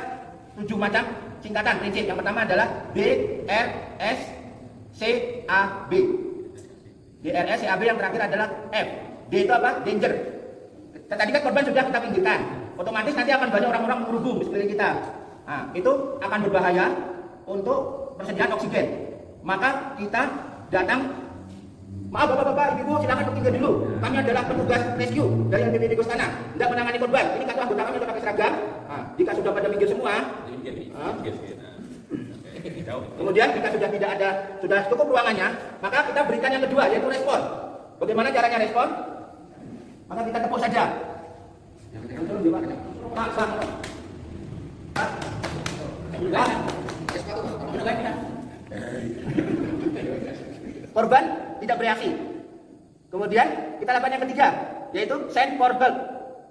7 macam singkatan prinsip. Yang pertama adalah DRSCAB. DRSCAB yang terakhir adalah F. D itu apa? Danger. Tadi kan korban sudah kita pinggirkan, otomatis nanti akan banyak orang-orang menghubung di sekeliling kita. Nah, itu akan berbahaya untuk persediaan oksigen. Maka kita datang, maaf bapak-bapak, ibu silakan bertiga dulu. Kami adalah petugas rescue dari MPBD Kostana, tidak menangani korban. Ini kartu anggota kami sudah pakai seragam. Nah, jika sudah pada minggir semua, kemudian jika sudah tidak ada, sudah cukup ruangannya, maka kita berikan yang kedua, yaitu respon. Bagaimana caranya respon? Maka kita tepuk saja. Korban tidak bereaksi. Kemudian kita lakukan yang ketiga, yaitu send for help.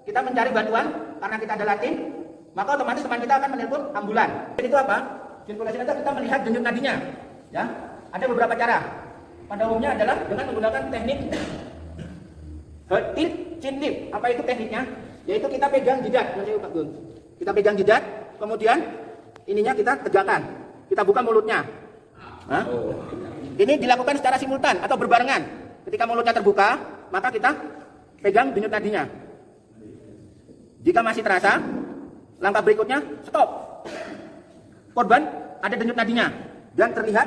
Kita mencari bantuan karena kita ada latin, maka otomatis teman kita akan menelpon ambulan. Jadi itu apa? Sirkulasi nanti kita melihat denyut nadinya. Ya, ada beberapa cara. Pada umumnya adalah dengan menggunakan teknik heart tilt, chin lift. Apa itu tekniknya? Yaitu kita pegang jidat. Kita pegang jidat, kemudian ininya kita tegakkan. Kita buka mulutnya. Hah? Ini dilakukan secara simultan atau berbarengan. Ketika mulutnya terbuka, maka kita pegang denyut nadinya. Jika masih terasa, langkah berikutnya stop. Korban ada denyut nadinya dan terlihat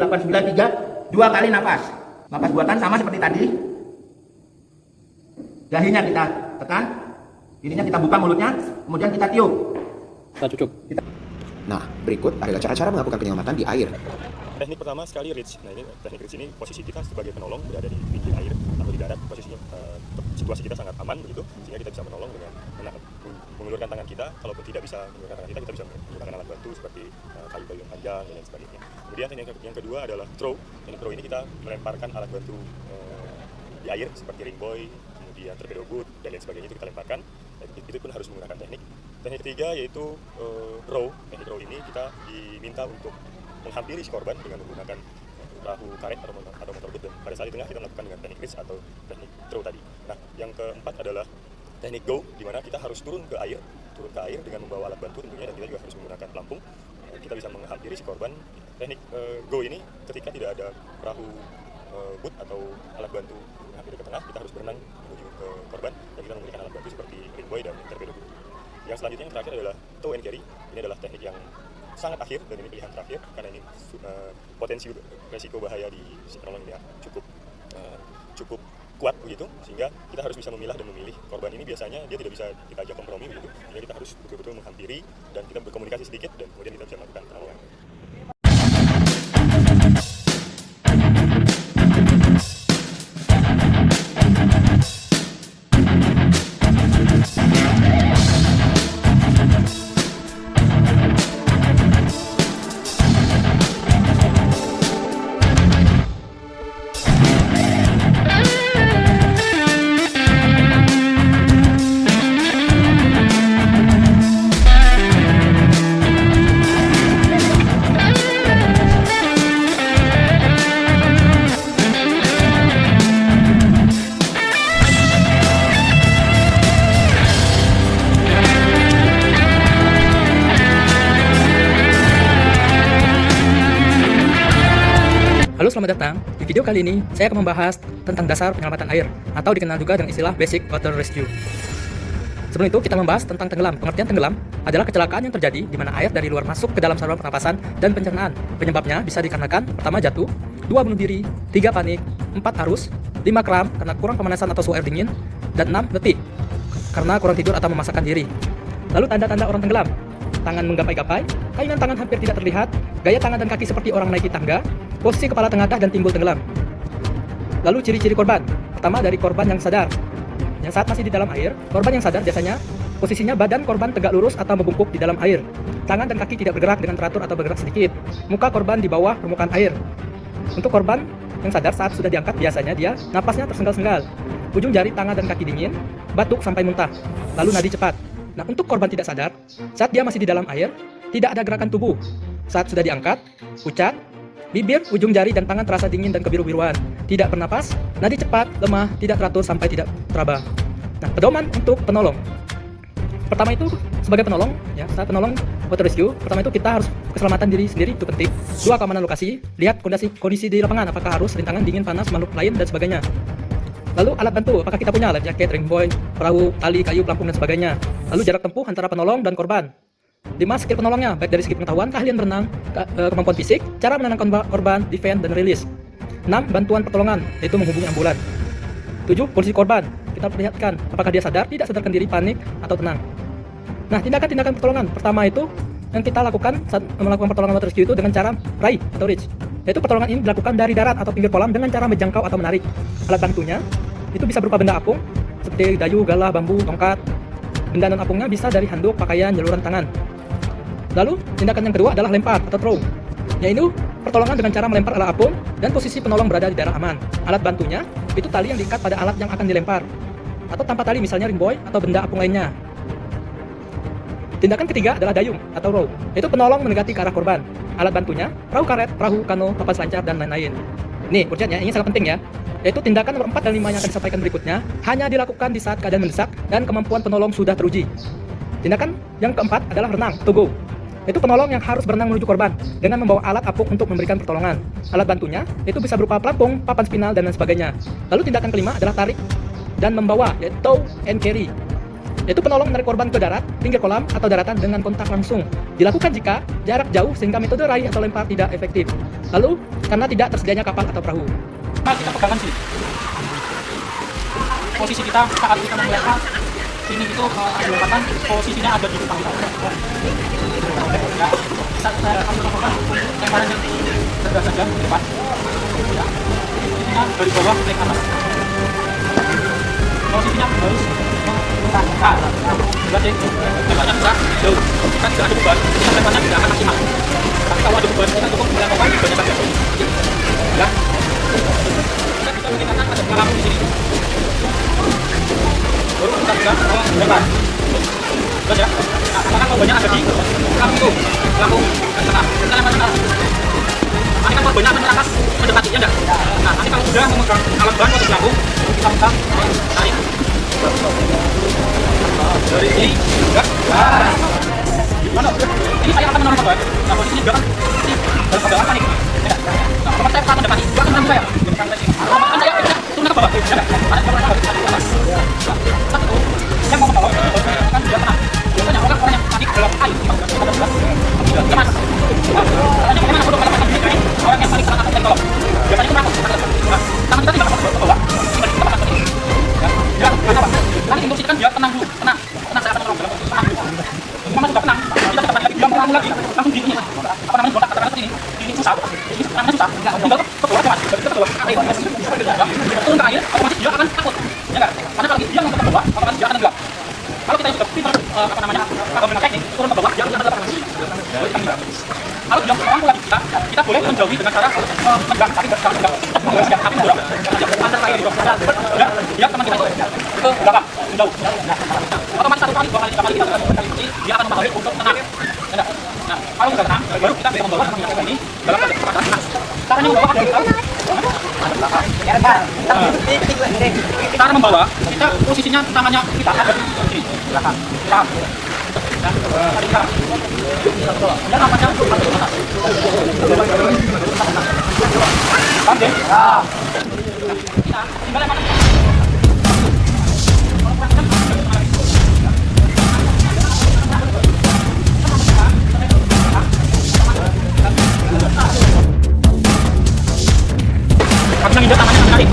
893, 2 kali nafas. Nafas buatan sama seperti tadi. Dahinya kita tekan, ininya kita buka mulutnya, kemudian kita tiup. Kita cucuk. Nah, berikut adalah cara-cara melakukan penyelamatan di air. Teknik pertama sekali reach. Nah, ini teknik reach ini posisi kita sebagai penolong berada di pinggir air atau di darat. Posisinya situasi kita sangat aman begitu, sehingga kita bisa menolong dengan mengulurkan tangan kita. Kalaupun tidak bisa mengulurkan tangan kita bisa menggunakan alat bantu seperti kayu-kayu yang panjang dan lain sebagainya. Kemudian teknik yang kedua adalah throw. Teknik throw ini kita melemparkan alat bantu di air seperti ring buoy, kemudian torpedo boat dan lain sebagainya, itu kita lemparkan. Itu pun harus menggunakan teknik. Teknik ketiga yaitu row. Teknik row ini kita diminta untuk menghampiri si korban dengan menggunakan perahu karet atau motor boat, dan pada saat di tengah kita melakukan dengan teknik reach atau teknik throw tadi. Nah, yang keempat adalah teknik go, di mana kita harus turun ke air dengan membawa alat bantu tentunya, dan kita juga harus menggunakan pelampung. Kita bisa menghampiri si korban. Teknik go ini ketika tidak ada perahu boot atau alat bantu hampir ke tengah, kita harus berenang menuju ke korban dan kita memberikan alat bantu seperti ringbuoy dan torpedo. Yang selanjutnya yang terakhir adalah tow and carry. Ini adalah teknik yang sangat akhir dan ini pilihan terakhir karena ini potensi resiko bahaya di si penolong ini cukup kuat begitu, sehingga kita harus bisa memilah dan memilih. Korban ini biasanya dia tidak bisa kita ajak kompromi begitu, sehingga kita harus betul-betul menghampiri dan kita berkomunikasi sedikit dan kemudian kita bisa melakukan penolongan. Halo, selamat datang. Di video kali ini, saya akan membahas tentang dasar penyelamatan air, atau dikenal juga dengan istilah Basic Water Rescue. Sebelum itu, kita membahas tentang tenggelam. Pengertian tenggelam adalah kecelakaan yang terjadi di mana air dari luar masuk ke dalam saluran pernapasan dan pencernaan. Penyebabnya bisa dikarenakan pertama jatuh, 2 bunuh diri, 3 panik, 4 arus, 5 kram karena kurang pemanasan atau suhu air dingin, dan 6 letih karena kurang tidur atau memaksakan diri. Lalu tanda-tanda orang tenggelam: tangan menggapai-gapai, kayunan tangan hampir tidak terlihat, gaya tangan dan kaki seperti orang naiki tangga, posisi kepala tengadah dan timbul tenggelam. Lalu ciri-ciri korban. Pertama, dari korban yang sadar. Yang saat masih di dalam air, korban yang sadar biasanya posisinya badan korban tegak lurus atau membungkuk di dalam air. Tangan dan kaki tidak bergerak dengan teratur atau bergerak sedikit. Muka korban di bawah permukaan air. Untuk korban yang sadar saat sudah diangkat, biasanya dia napasnya tersenggal-senggal. Ujung jari tangan dan kaki dingin, batuk sampai muntah. Lalu nadi cepat. Nah, untuk korban tidak sadar, saat dia masih di dalam air, tidak ada gerakan tubuh. Saat sudah diangkat, pucat, bibir, ujung jari, dan tangan terasa dingin dan kebiru-biruan. Tidak bernapas, nadi cepat, lemah, tidak teratur sampai tidak teraba. Nah, pedoman untuk penolong. Pertama itu, sebagai penolong, ya, saat penolong water rescue, pertama itu kita harus keselamatan diri sendiri, itu penting. 2, keamanan lokasi, lihat kondisi di lapangan, apakah harus rintangan, dingin, panas, makhluk lain, dan sebagainya. Lalu alat bantu, apakah kita punya life jacket, ringbuoy, perahu, tali, kayu, pelampung, dan sebagainya. Lalu jarak tempuh antara penolong dan korban. 5, skill penolongnya, baik dari segi pengetahuan, keahlian berenang, kemampuan fisik, cara menenangkan korban, defend, dan rilis. 6, bantuan pertolongan, yaitu menghubungi ambulan. 7, posisi korban, kita perlihatkan apakah dia sadar, tidak sadarkan diri, panik, atau tenang. Nah, tindakan-tindakan pertolongan, pertama itu yang kita lakukan saat melakukan pertolongan water rescue itu dengan cara raih atau reach. Yaitu pertolongan ini dilakukan dari darat atau pinggir kolam dengan cara menjangkau atau menarik. Alat bantunya itu bisa berupa benda apung seperti dayu, galah, bambu, tongkat. Benda non apungnya bisa dari handuk, pakaian, jaluran tangan. Lalu tindakan yang kedua adalah lempar atau throw, yaitu pertolongan dengan cara melempar alat apung dan posisi penolong berada di daerah aman. Alat bantunya itu tali yang diikat pada alat yang akan dilempar, atau tanpa tali misalnya ringbuoy atau benda apung lainnya. Tindakan ketiga adalah dayung atau row, yaitu penolong mendekati ke arah korban. Alat bantunya perahu karet, perahu, kano, papan selancar, dan lain-lain. Nih, urgentnya, ini sangat penting ya. Yaitu tindakan nomor 4 dan 5 yang akan disampaikan berikutnya hanya dilakukan di saat keadaan mendesak dan kemampuan penolong sudah teruji. Tindakan yang keempat adalah renang, to go. Itu penolong yang harus berenang menuju korban dengan membawa alat apung untuk memberikan pertolongan. Alat bantunya itu bisa berupa pelampung, papan spinal, dan lain sebagainya. Lalu tindakan kelima adalah tarik dan membawa, yaitu tow and carry. Yaitu penolong menarik korban ke darat, pinggir kolam, atau daratan dengan kontak langsung. Dilakukan jika jarak jauh sehingga metode raih atau lempar tidak efektif. Lalu, karena tidak tersedianya kapal atau perahu. Nah, kita pegangan sini. Posisi kita saat kita melempar ini itu lompatan, posisinya ada di depan kita. Ya, saat saya akan melakukan lemparannya tegak saja ke depan. Ya, posisinya dari bawah ke atas. Posisinya harus nah, berarti lemparnya bisa jauh. Kita tidak ada beban, kita lemparnya tidak akan maksimal. Tapi kalau ada beban, kita cukup melakukan bebannya saja. Ya, kita bisa menggunakan ada pelampung di sini. Baru kita bisa lempar. Terus ya, apakah korbannya ada di pelampung itu? Pelampung dan tengah. Kita lempar tengah. Nanti kan korbannya akan terakas mendekati, ya enggak? Nah, nanti kalau sudah memegang alat bantu atau pelampung, kita bisa tarik. Dari sini, enggak? Mana? Ini saya akan menolong korban. Nah, posisi juga kan dalam keadaan panik. Ya. Nah, korban saya akan mendekati. Belakang saya. tinggal ke bawah mas, turun ke air, otomatis dia akan takut, ya nggak? Karena kalau dia mau ke bawah, otomatis dia akan tenggelam. Kalau kita yang sudah pintar dengan teknik turun ke bawah, dia akan tenggelam. Kalau dia mampu lagi kita boleh menjauhi dengan cara megang, tapi mendorong antar air didorong, dia teman kita itu ke belakang, menjauh. Otomatis 1 kali, 2 kali, 3 kali, 4 kali dia akan memahami untuk tenang. Nah, kalau sudah tenang, baru kita bisa membawa teman kita ini dalam keadaan tenang. Caranya membawa ada tahu? Cara membawa, kita posisinya tangannya kita ada di sini, belakang. Dan namanya atas. Pandai. Kita tinggal yang mana? Bisa nginjak tangannya sekali.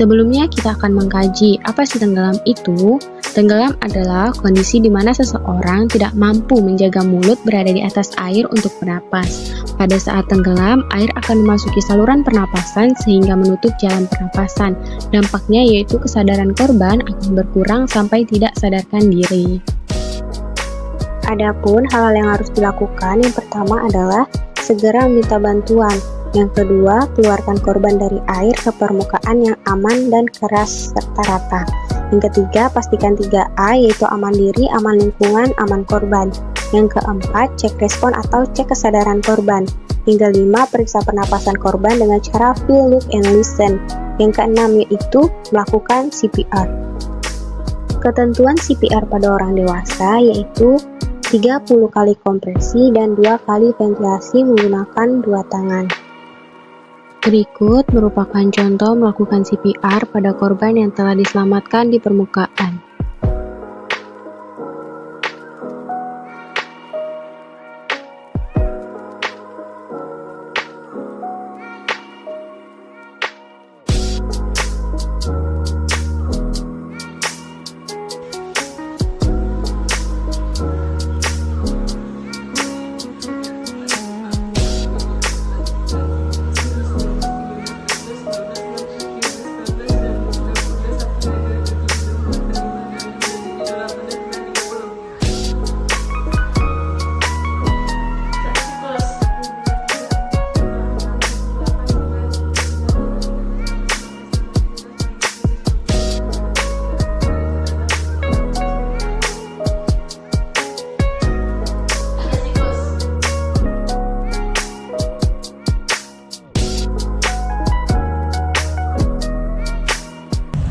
Sebelumnya kita akan mengkaji apa sih tenggelam itu. Tenggelam adalah kondisi di mana seseorang tidak mampu menjaga mulut berada di atas air untuk bernapas. Pada saat tenggelam, air akan memasuki saluran pernapasan sehingga menutup jalan pernapasan. Dampaknya yaitu kesadaran korban akan berkurang sampai tidak sadarkan diri. Adapun hal-hal yang harus dilakukan, yang pertama adalah segera meminta bantuan. Yang kedua, keluarkan korban dari air ke permukaan yang aman dan keras serta rata. Yang ketiga, pastikan 3A yaitu aman diri, aman lingkungan, aman korban. Yang keempat, cek respon atau cek kesadaran korban. Yang kelima, periksa pernapasan korban dengan cara feel, look, and listen. Yang keenam yaitu melakukan CPR. Ketentuan CPR pada orang dewasa yaitu 30 kali kompresi dan 2 kali ventilasi menggunakan 2 tangan. Berikut merupakan contoh melakukan CPR pada korban yang telah diselamatkan di permukaan.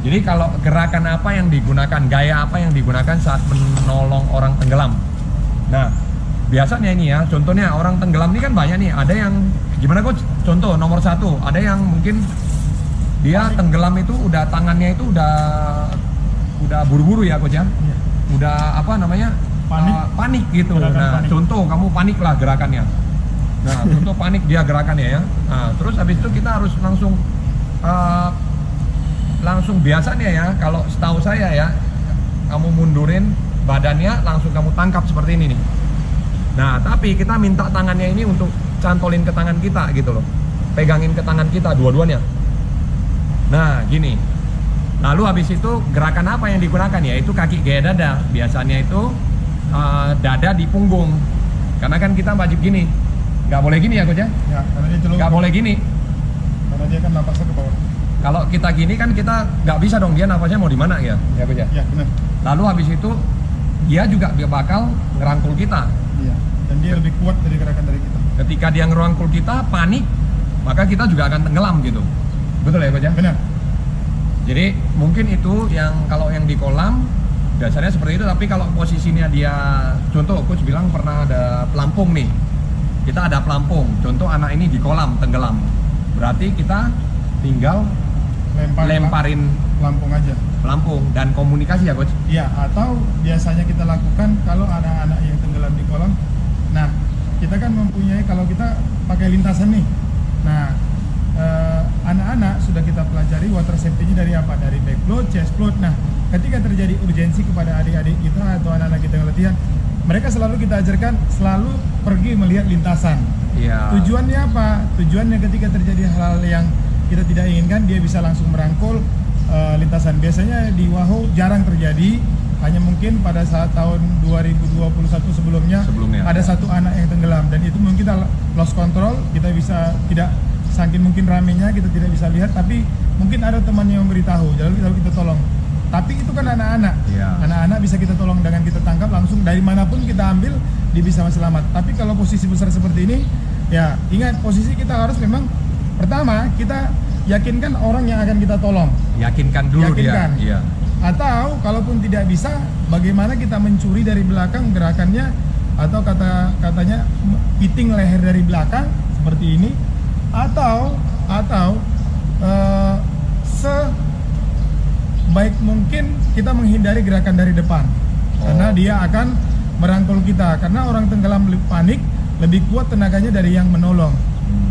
Jadi kalau gerakan apa yang digunakan, gaya apa yang digunakan saat menolong orang tenggelam. Nah, biasanya ini ya, contohnya orang tenggelam ini kan banyak nih. Ada yang gimana Coach? Contoh nomor 1, ada yang mungkin dia tenggelam itu udah tangannya itu udah buru-buru ya Coach ya. Udah apa namanya? Panik gitu. Nah, contoh kamu panik lah gerakannya. Nah, contoh panik dia gerakannya ya. Nah, terus habis itu kita harus langsung biasanya ya, kalau setahu saya ya, kamu mundurin badannya, langsung kamu tangkap seperti ini nih. Nah, tapi kita minta tangannya ini untuk cantolin ke tangan kita gitu loh. Pegangin ke tangan kita dua-duanya. Nah, gini. Lalu habis itu gerakan apa yang digunakan ya? Itu kaki gaya dada. Biasanya itu dada di punggung. Karena kan kita wajib gini. Nggak boleh gini ya Coach ya? Ya, karena dia celupin. Nggak boleh gini. Karena dia kan napasnya ke bawah. Kalau kita gini kan kita nggak bisa dong, dia nafasnya mau di mana ya? Ya Coach ya? Iya, benar. Lalu habis itu dia juga bakal ngerangkul kita. Iya. Dan dia lebih kuat dari gerakan dari kita. Ketika dia ngerangkul kita, panik, maka kita juga akan tenggelam gitu. Betul ya Coach ya? Benar. Jadi mungkin itu yang kalau yang di kolam biasanya seperti itu, tapi kalau posisinya dia, contoh Coach bilang pernah ada pelampung nih. Kita ada pelampung, contoh anak ini di kolam tenggelam. Berarti kita tinggal lemparin pelampung aja. Pelampung dan komunikasi ya Coach? Iya, atau biasanya kita lakukan kalau anak-anak yang tenggelam di kolam. Nah, kita kan mempunyai, kalau kita pakai lintasan nih. Nah, anak-anak sudah kita pelajari water safety-nya dari apa? Dari back float, chest float. Nah, ketika terjadi urgensi kepada adik-adik kita atau anak-anak kita yang latihan, mereka selalu kita ajarkan selalu pergi melihat lintasan. Iya. Tujuannya apa? Tujuannya ketika terjadi hal-hal yang kita tidak inginkan, dia bisa langsung merangkul lintasan. Biasanya di Wahoo jarang terjadi, hanya mungkin pada saat tahun 2021 sebelumnya ada satu anak yang tenggelam, dan itu mungkin kita lost control, kita bisa tidak, saking mungkin ramenya kita tidak bisa lihat, tapi mungkin ada temannya yang memberitahu, lalu kita tolong. Tapi itu kan anak-anak, anak-anak bisa kita tolong dengan kita tangkap langsung dari manapun kita ambil, dia bisa selamat. Tapi kalau posisi besar seperti ini, ya ingat posisi kita harus memang pertama kita yakinkan orang yang akan kita tolong. Yakinkan dulu dia. Iya. Atau kalaupun tidak bisa, bagaimana kita mencuri dari belakang gerakannya, atau katanya piting leher dari belakang seperti ini, atau sebaik mungkin kita menghindari gerakan dari depan, karena dia akan merangkul kita. Karena orang tenggelam panik lebih kuat tenaganya dari yang menolong.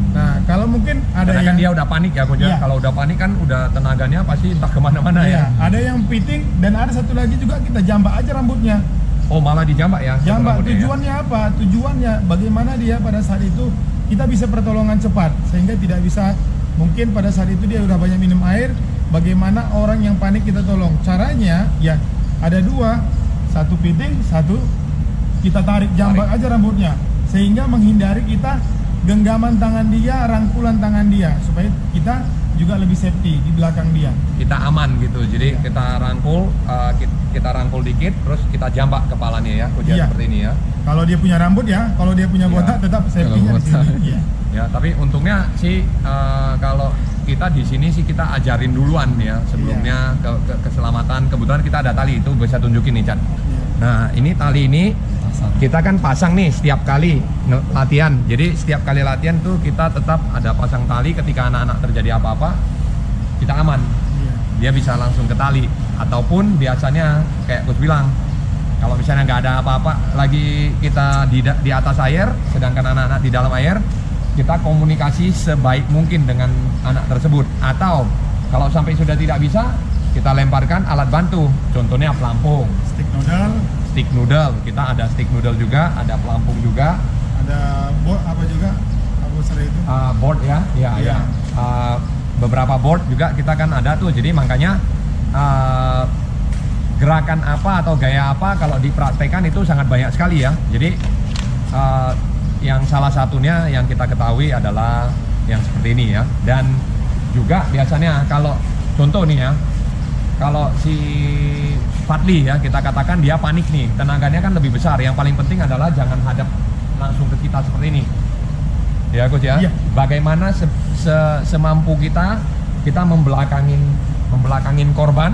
Nah, kalau mungkin ada karena yang kan dia udah panik ya Coach. Kalau udah panik kan udah tenaganya pasti entah kemana-mana ya. Ada yang piting, dan ada satu lagi juga kita jambak aja rambutnya. Oh, malah dijambak ya? Jambak, tujuannya apa? Tujuannya bagaimana dia pada saat itu kita bisa pertolongan cepat, sehingga tidak bisa, mungkin pada saat itu dia udah banyak minum air, bagaimana orang yang panik kita tolong. Caranya ya ada dua, satu piting, satu kita tarik, jambak aja rambutnya, sehingga menghindari kita genggaman tangan dia, rangkulan tangan dia, supaya kita juga lebih safety di belakang dia. Kita aman gitu, jadi kita rangkul dikit, terus kita jambak kepalanya ya, Coach, seperti ini ya. Kalau dia punya rambut ya, kalau dia punya botak tetap safety-nya di sini. Ya, tapi untungnya sih kalau kita di sini sih kita ajarin duluan ya sebelumnya keselamatan. Kebetulan kita ada tali, itu bisa tunjukin nih Chan. Nah, ini tali ini kita kan pasang nih setiap kali latihan. Jadi setiap kali latihan tuh kita tetap ada pasang tali, ketika anak-anak terjadi apa-apa kita aman. Dia bisa langsung ke tali, ataupun biasanya kayak Coach bilang, kalau misalnya nggak ada apa-apa lagi, kita di atas air sedangkan anak-anak di dalam air, kita komunikasi sebaik mungkin dengan anak tersebut. Atau kalau sampai sudah tidak bisa, kita lemparkan alat bantu, contohnya pelampung, stick noodle, kita ada stick noodle juga, ada pelampung juga, ada board apa juga, itu board ya. Beberapa board juga kita kan ada tuh. Jadi makanya gerakan apa atau gaya apa kalau dipraktekkan itu sangat banyak sekali ya. Jadi yang salah satunya yang kita ketahui adalah yang seperti ini ya. Dan juga biasanya kalau contoh nih ya, kalau si Fadli ya, kita katakan dia panik nih, tenaganya kan lebih besar. Yang paling penting adalah jangan hadap langsung ke kita seperti ini. Ya Coach ya. Bagaimana semampu kita membelakangin membelakangin korban,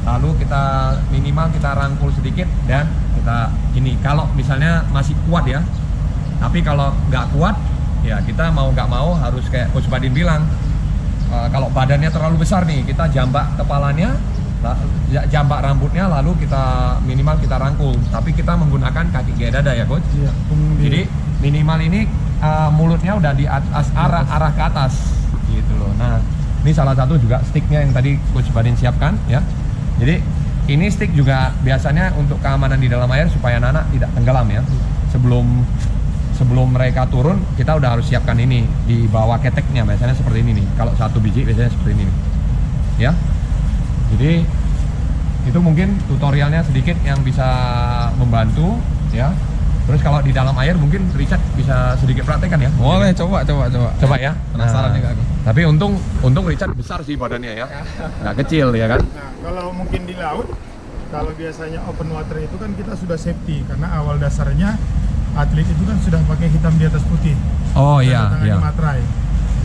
lalu kita minimal kita rangkul sedikit dan kita ini. Kalau misalnya masih kuat ya, tapi kalau nggak kuat ya kita mau nggak mau harus kayak Coach Badin bilang, kalau badannya terlalu besar nih, kita jambak kepalanya, jambak rambutnya, lalu kita minimal kita rangkul. Tapi kita menggunakan kaki gaya dada ya Coach. Iya, jadi minimal ini mulutnya udah di atas, arah ke atas gitu loh. Nah ini salah satu juga sticknya yang tadi Coach Badin siapkan ya. Jadi ini stick juga biasanya untuk keamanan di dalam air supaya anak tidak tenggelam ya. Sebelum mereka turun kita udah harus siapkan ini di bawah keteknya, biasanya seperti ini nih. Kalau 1 biji biasanya seperti ini nih. Ya. Jadi itu mungkin tutorialnya sedikit yang bisa membantu ya. Terus kalau di dalam air mungkin Richard bisa sedikit praktekkan ya. Boleh, coba ya. Penasaran juga aku. Tapi untung Richard besar sih badannya ya. Nggak kecil ya kan. Nah, kalau mungkin di laut, kalau biasanya open water itu kan kita sudah safety karena awal dasarnya atlet itu kan sudah pakai hitam di atas putih. Oh iya, iya. Materai.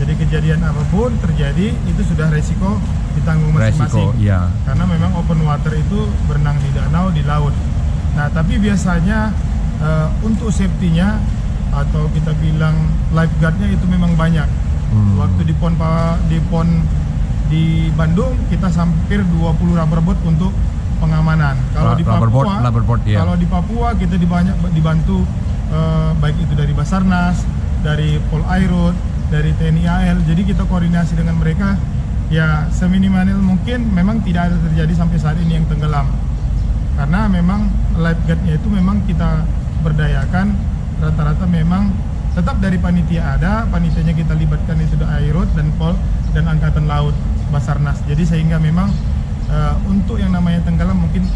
Jadi kejadian apapun terjadi itu sudah resiko ditanggung masing-masing. Resiko, iya. Karena memang open water itu berenang di danau, di laut. Nah, tapi biasanya untuk safety-nya atau kita bilang lifeguard-nya itu memang banyak. Waktu di pon di Bandung kita hampir 20 rubber boat untuk pengamanan. Kalau di Papua, kalau di Papua kita dibantu baik itu dari Basarnas, dari Pol Airut, dari TNI AL. Jadi kita koordinasi dengan mereka ya seminimal mungkin. Memang tidak ada terjadi sampai saat ini yang tenggelam. Karena memang lifeguard-nya itu memang kita berdayakan, rata-rata memang tetap dari panitia ada, panitianya kita libatkan itu dari Airut dan Pol dan Angkatan Laut Basarnas. Jadi sehingga memang untuk yang namanya tenggelam mungkin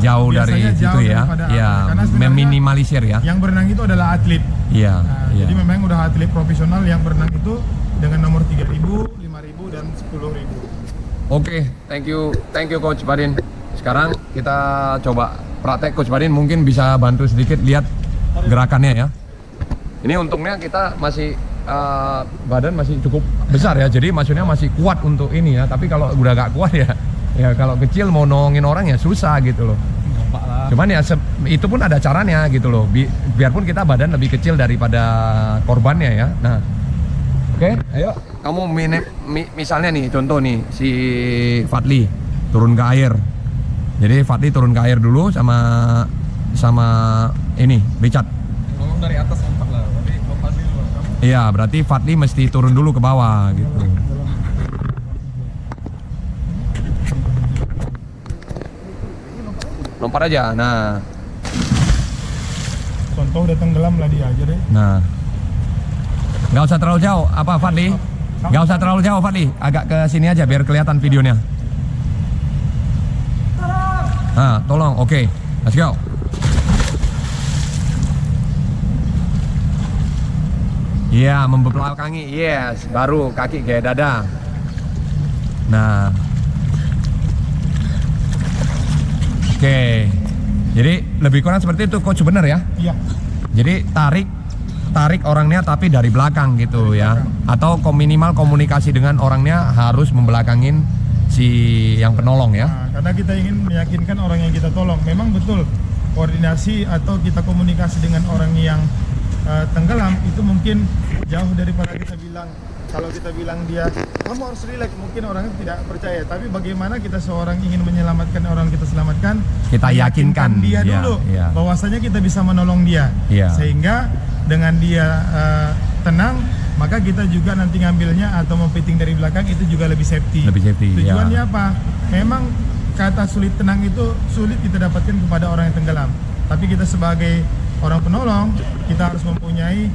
jauh dari situ ya. Ya, meminimalisir ya. Yang berenang itu adalah atlet. Iya. Jadi memang udah atlet profesional yang berenang itu dengan nomor 3.000, 5.000 dan 10.000. Oke, thank you Coach Badin. Sekarang kita coba praktek. Coach Badin mungkin bisa bantu sedikit lihat gerakannya ya. Ini untungnya kita masih badan masih cukup besar ya, jadi maksudnya masih kuat untuk ini ya. Tapi kalau udah gak kuat ya kalau kecil mau nolongin orang ya susah gitu loh. Cuman ya itu pun ada caranya gitu loh. Biarpun kita badan lebih kecil daripada korbannya ya. Nah, oke, ayo kamu misalnya nih contoh nih si Fadli turun ke air. Jadi Fadli turun ke air dulu sama ini Richard. Ngomong dari atas empat lah, tapi kalau Fadli dulu kamu. Iya, berarti Fadli mesti turun dulu ke bawah gitu. Lompat aja, nah. Contoh udah tenggelam lah dia aja deh. Nah, nggak usah terlalu jauh, apa Fadli? Nggak usah terlalu jauh Fadli, agak ke sini aja biar kelihatan videonya. Nah, tolong, oke, let's go. Iya, membelakangi, yes, baru kaki gaya dada. Nah, oke, jadi lebih kurang seperti itu, Coach, bener ya? Iya. Jadi tarik orangnya tapi dari belakang gitu ya, atau minimal komunikasi dengan orangnya harus membelakangin si yang penolong ya. Nah, karena kita ingin meyakinkan orang yang kita tolong. Memang betul koordinasi atau kita komunikasi dengan orang yang tenggelam itu mungkin jauh daripada kita bilang. Kalau kita bilang dia, kamu harus relax, mungkin orangnya tidak percaya. Tapi bagaimana kita seorang ingin menyelamatkan orang kita selamatkan, kita yakinkan dia dulu bahwasanya kita bisa menolong dia. Sehingga dengan dia tenang, maka kita juga nanti ngambilnya atau mempiting dari belakang itu juga lebih safety. Tujuannya apa? Memang kata sulit tenang itu sulit kita dapatkan kepada orang yang tenggelam. Tapi kita sebagai orang penolong, kita harus mempunyai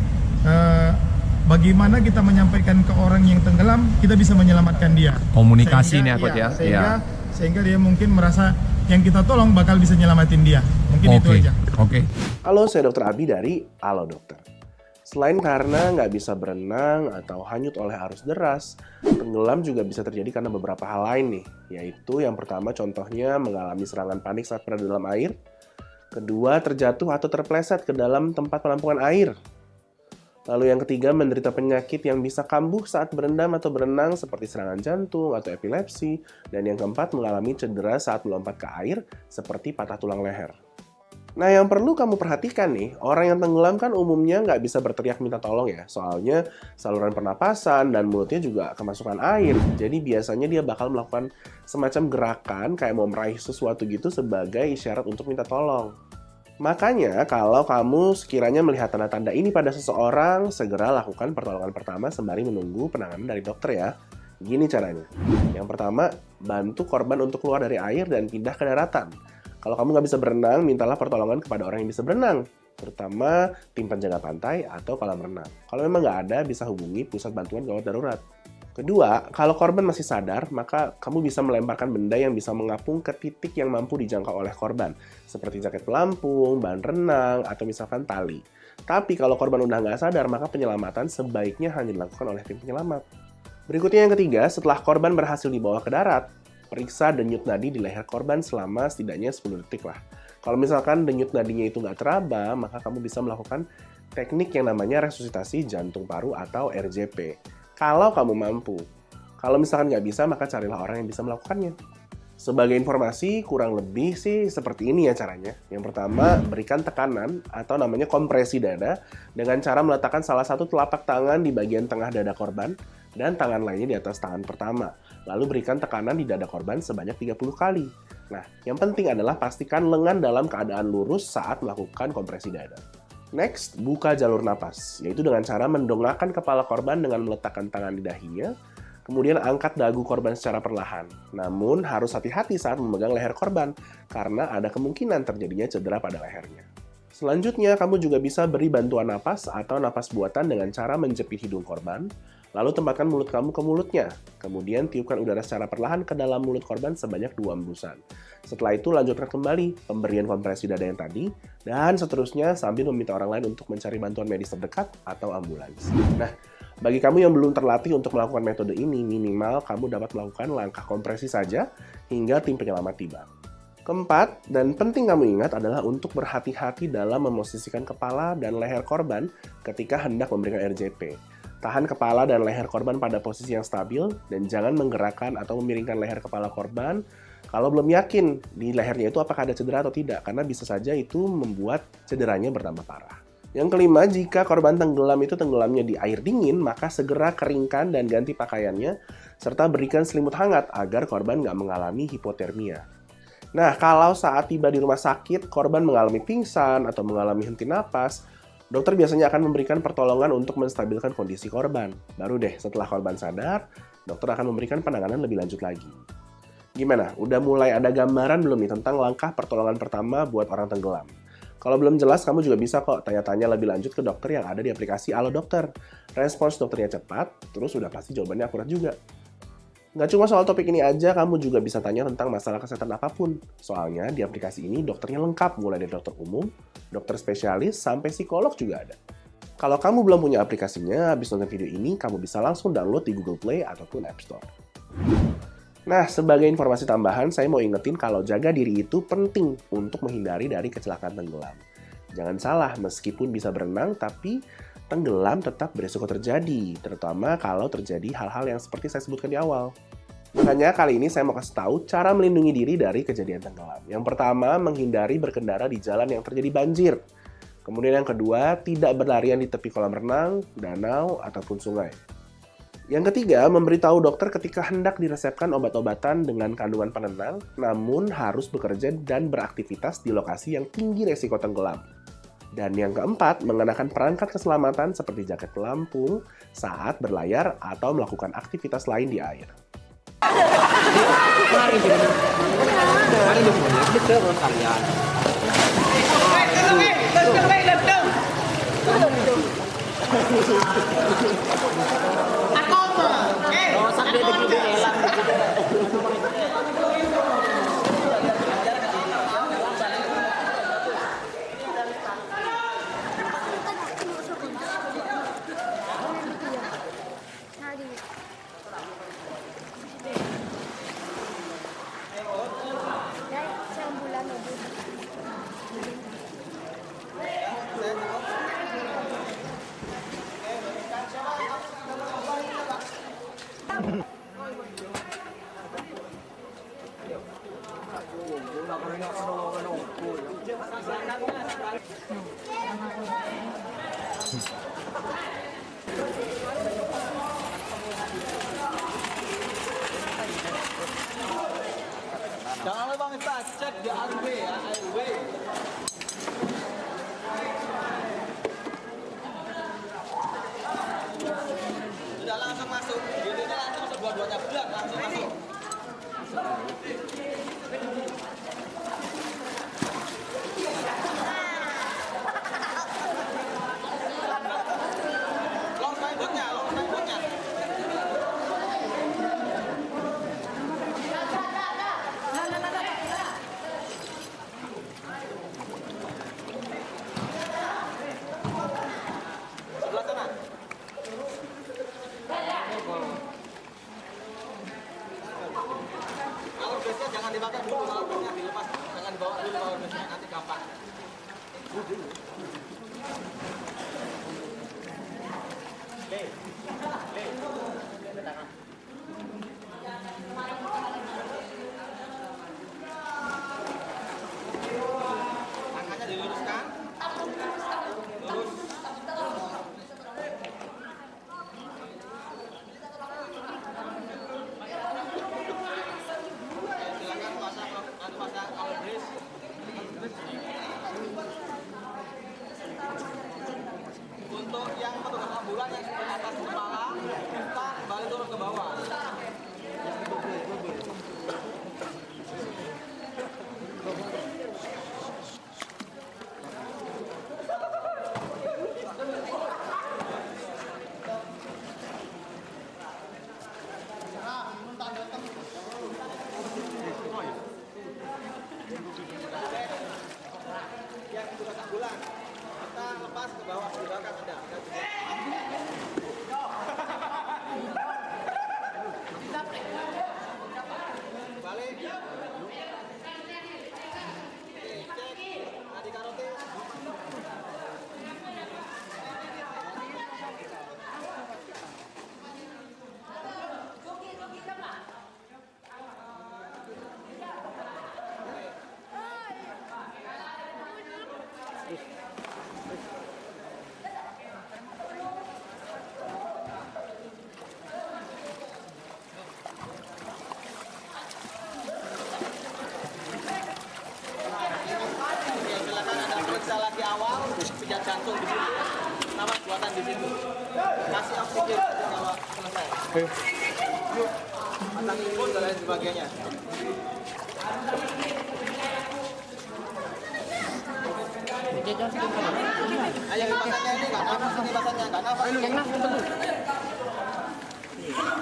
bagaimana kita menyampaikan ke orang yang tenggelam, kita bisa menyelamatkan dia. Komunikasi nih Coach ya. Sehingga dia mungkin merasa yang kita tolong bakal bisa nyelamatin dia. Mungkin itu aja. Halo, saya Dr. Abi dari Halo Dokter. Selain karena nggak bisa berenang atau hanyut oleh arus deras, tenggelam juga bisa terjadi karena beberapa hal lain nih. Yaitu yang pertama contohnya mengalami serangan panik saat berada dalam air. Kedua, terjatuh atau terpleset ke dalam tempat penampungan air. Lalu yang ketiga, menderita penyakit yang bisa kambuh saat berendam atau berenang seperti serangan jantung atau epilepsi. Dan yang keempat, mengalami cedera saat melompat ke air seperti patah tulang leher. Nah, yang perlu kamu perhatikan nih, orang yang tenggelam kan umumnya nggak bisa berteriak minta tolong ya. Soalnya saluran pernapasan dan mulutnya juga kemasukan air. Jadi biasanya dia bakal melakukan semacam gerakan kayak mau meraih sesuatu gitu sebagai isyarat untuk minta tolong. Makanya kalau kamu sekiranya melihat tanda-tanda ini pada seseorang, segera lakukan pertolongan pertama sembari menunggu penanganan dari dokter ya. Gini caranya. Yang pertama, bantu korban untuk keluar dari air dan pindah ke daratan. Kalau kamu nggak bisa berenang, mintalah pertolongan kepada orang yang bisa berenang, terutama tim penjaga pantai atau kolam renang. Kalau memang nggak ada, bisa hubungi pusat bantuan gawat darurat. Kedua, kalau korban masih sadar, maka kamu bisa melemparkan benda yang bisa mengapung ke titik yang mampu dijangkau oleh korban, seperti jaket pelampung, bahan renang, atau misalkan tali. Tapi kalau korban udah nggak sadar, maka penyelamatan sebaiknya hanya dilakukan oleh tim penyelamat. Berikutnya yang ketiga, setelah korban berhasil dibawa ke darat, periksa denyut nadi di leher korban selama setidaknya 10 detik lah. Kalau misalkan denyut nadinya itu nggak teraba, maka kamu bisa melakukan teknik yang namanya resusitasi jantung paru atau RJP. Kalau kamu mampu. Kalau misalkan nggak bisa, maka carilah orang yang bisa melakukannya. Sebagai informasi, kurang lebih sih seperti ini ya caranya. Yang pertama, berikan tekanan atau namanya kompresi dada dengan cara meletakkan salah satu telapak tangan di bagian tengah dada korban dan tangan lainnya di atas tangan pertama. Lalu berikan tekanan di dada korban sebanyak 30 kali. Nah, yang penting adalah pastikan lengan dalam keadaan lurus saat melakukan kompresi dada. Next, buka jalur napas, yaitu dengan cara mendongakkan kepala korban dengan meletakkan tangan di dahinya, kemudian angkat dagu korban secara perlahan. Namun, harus hati-hati saat memegang leher korban, karena ada kemungkinan terjadinya cedera pada lehernya. Selanjutnya, kamu juga bisa beri bantuan napas atau napas buatan dengan cara menjepit hidung korban, lalu tempatkan mulut kamu ke mulutnya. Kemudian tiupkan udara secara perlahan ke dalam mulut korban sebanyak 2 embusan. Setelah itu lanjutkan kembali pemberian kompresi dada yang tadi, dan seterusnya sambil meminta orang lain untuk mencari bantuan medis terdekat atau ambulans. Nah, bagi kamu yang belum terlatih untuk melakukan metode ini, minimal kamu dapat melakukan langkah kompresi saja hingga tim penyelamat tiba. Keempat, dan penting kamu ingat adalah untuk berhati-hati dalam memosisikan kepala dan leher korban ketika hendak memberikan RJP. Tahan kepala dan leher korban pada posisi yang stabil dan jangan menggerakkan atau memiringkan leher kepala korban kalau belum yakin di lehernya itu apakah ada cedera atau tidak, karena bisa saja itu membuat cederanya bertambah parah. Yang kelima, jika korban tenggelam itu tenggelamnya di air dingin, maka segera keringkan dan ganti pakaiannya, serta berikan selimut hangat agar korban nggak mengalami hipotermia. Nah, kalau saat tiba di rumah sakit, korban mengalami pingsan atau mengalami henti napas, dokter biasanya akan memberikan pertolongan untuk menstabilkan kondisi korban. Baru deh, setelah korban sadar, dokter akan memberikan penanganan lebih lanjut lagi. Gimana? Udah mulai ada gambaran belum nih tentang langkah pertolongan pertama buat orang tenggelam? Kalau belum jelas, kamu juga bisa kok tanya-tanya lebih lanjut ke dokter yang ada di aplikasi Halo Dokter. Respons dokternya cepat, terus udah pasti jawabannya akurat juga. Nggak cuma soal topik ini aja, kamu juga bisa tanya tentang masalah kesehatan apapun. Soalnya di aplikasi ini dokternya lengkap, mulai dari dokter umum, dokter spesialis, sampai psikolog juga ada. Kalau kamu belum punya aplikasinya, habis nonton video ini, kamu bisa langsung download di Google Play ataupun App Store. Nah, sebagai informasi tambahan, saya mau ingetin kalau jaga diri itu penting untuk menghindari dari kecelakaan tenggelam. Jangan salah, meskipun bisa berenang, tapi tenggelam tetap beresiko terjadi, terutama kalau terjadi hal-hal yang seperti saya sebutkan di awal. Makanya kali ini saya mau kasih tahu cara melindungi diri dari kejadian tenggelam. Yang pertama, menghindari berkendara di jalan yang terjadi banjir. Kemudian yang kedua, tidak berlarian di tepi kolam renang, danau, ataupun sungai. Yang ketiga, memberitahu dokter ketika hendak diresepkan obat-obatan dengan kandungan penenang, namun harus bekerja dan beraktivitas di lokasi yang tinggi resiko tenggelam. Dan yang keempat, mengenakan perangkat keselamatan seperti jaket pelampung saat berlayar atau melakukan aktivitas lain di air. Jangan lupa Bang Miftah, cek di airway ya, airway. Sudah langsung masuk, ini langsung dua-duanya berat, langsung masuk. Long signboardnya. Sebelah sana. Kalau biasanya jangan dipakai dulu, kalau biasanya dilepas, jangan dibawa dulu kalau biasanya nanti gampang. Tangannya diluruskan. Lurus. Silakan pasang all brace. Untuk yang petugas ambulan yang sudah atas kepala, kita balik turun ke bawah. Yang petugas ambulan, kita lepas ke bawah, di belakang ada. Balik. Cek, tadi karotis. Silakan Anda periksa lagi awal, pijat jantung di situ, nafas buatan di situ. Kasih oksigen kalau selesai. Pasang infus dan lain sebagainya. Ayo pasangnya ini nggak nafas, ini pasangnya nggak nafas.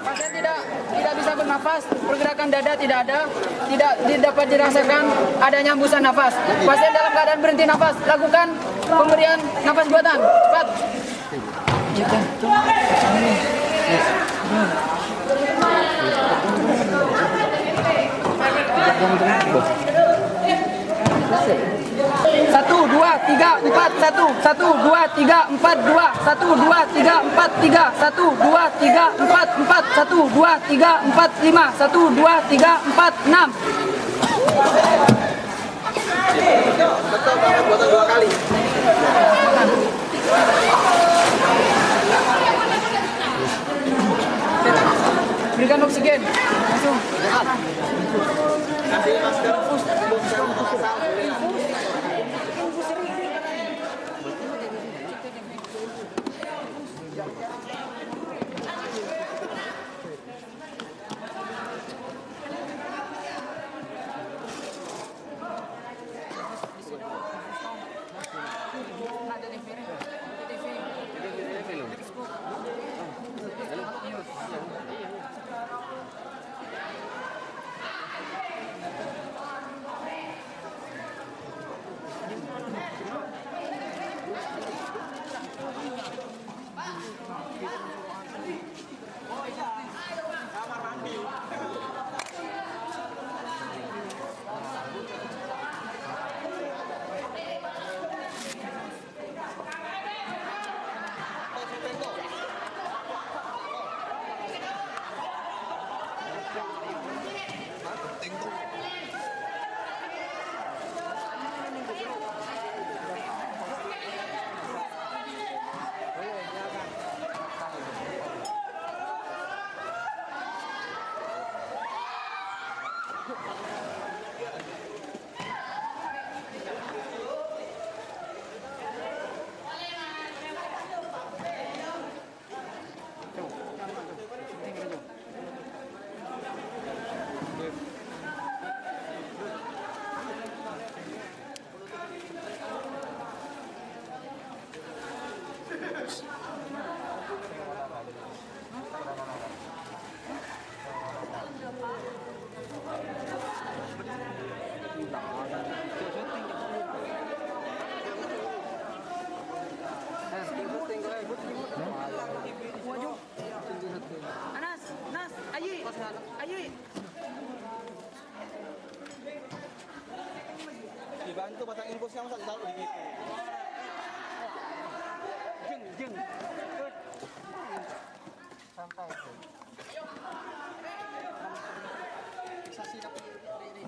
Pasien tidak bisa bernafas, pergerakan dada tidak ada, tidak dapat dirasakan adanya hembusan nafas. Pasien dalam keadaan berhenti nafas, lakukan pemberian nafas buatan. Cepat. Satu, dua, tiga, empat, satu, satu, dua, tiga, empat, dua, satu, dua, tiga, empat, tiga, satu, dua, tiga, empat, empat, satu, dua, tiga, empat, lima, satu, dua, tiga, empat, enam. Betul, nafas buatan 2 kali. Berikan oksigen. Langsung. Kasih masker, bukan nasal, boleh. pasang infusnya masa ditaruh di situ. Jeng. Santai. Saksi dapat ini.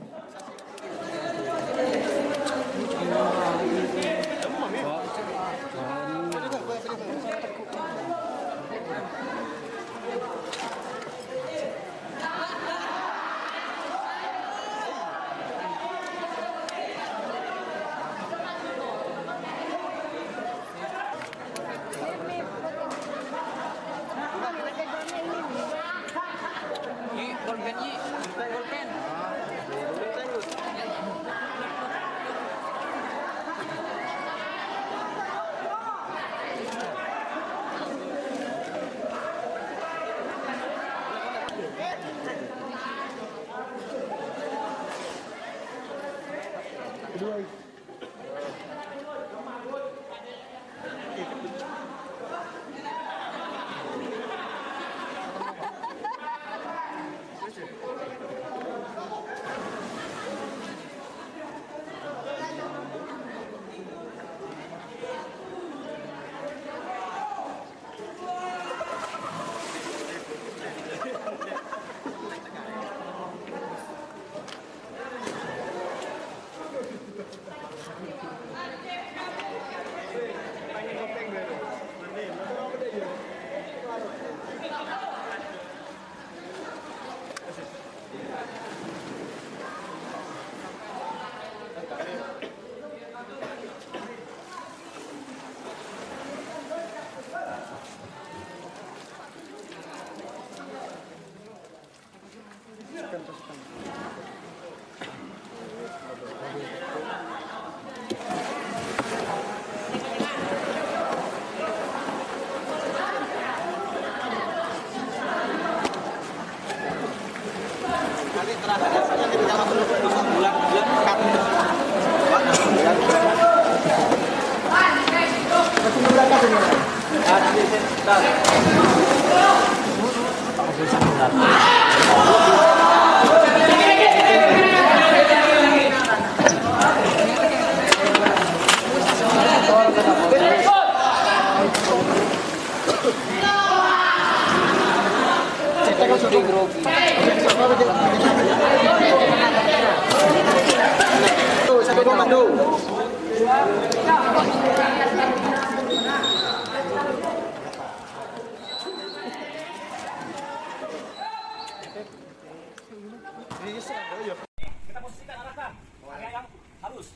Kita posisikan arahkan. Area yang halus.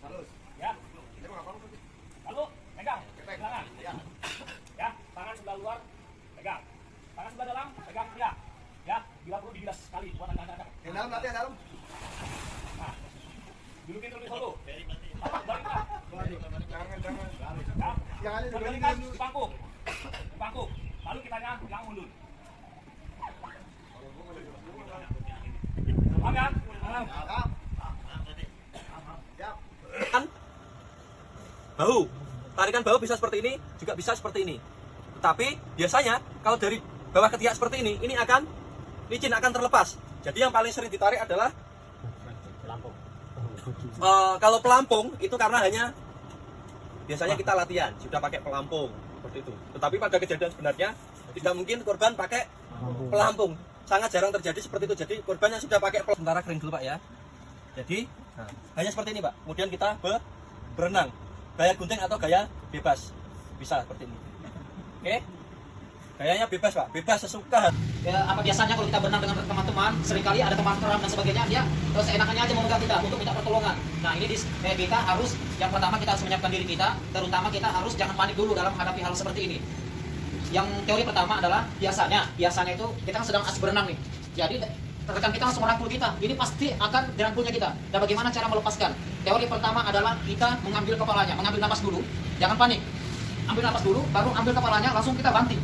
Ya. Lalu pegang tangan. Ya, tangan sebelah luar pegang. Tangan sebelah dalam pegang ya. Ya, bila perlu dibilas sekali buat angkat-angkat. Yang dalam nanti yang dalam. Nah. Dudukin terlebih dahulu. Baliklah. Ya. Yang ada Kembalikan di pangku. Di pangku. Lalu kita yang mundur. Paham ya? Bahu. Tarikan bahu bisa seperti ini, juga bisa seperti ini. Tetapi biasanya kalau dari bawah ketiak seperti ini akan licin, akan terlepas. Jadi yang paling sering ditarik adalah pelampung. Kalau pelampung itu karena hanya biasanya kita latihan sudah pakai pelampung seperti itu. Tetapi pada kejadian sebenarnya tidak mungkin korban pakai pelampung. Sangat jarang terjadi seperti itu. Jadi korban yang sudah pakai pelampung. Sementara kering dulu Pak ya. Jadi hanya seperti ini Pak. Kemudian kita berenang. Gaya gunting atau gaya bebas. Bisa seperti ini. Oke? Gayanya bebas Pak. Bebas sesuka. Ya, apa biasanya kalau kita berenang dengan teman-teman, seringkali ada teman keram dan sebagainya, dia seenaknya aja memegang kita untuk minta pertolongan. Nah ini kita harus, yang pertama kita harus menyiapkan diri kita, terutama kita harus jangan panik dulu dalam menghadapi hal seperti ini. Yang teori pertama adalah biasanya itu kita sedang asik berenang nih. Jadi rekan kita langsung merangkul kita, ini pasti akan dirangkulnya kita. Dan bagaimana cara melepaskan? Teori pertama adalah kita mengambil kepalanya, mengambil napas dulu, jangan panik. Ambil napas dulu, baru ambil kepalanya, langsung kita banting.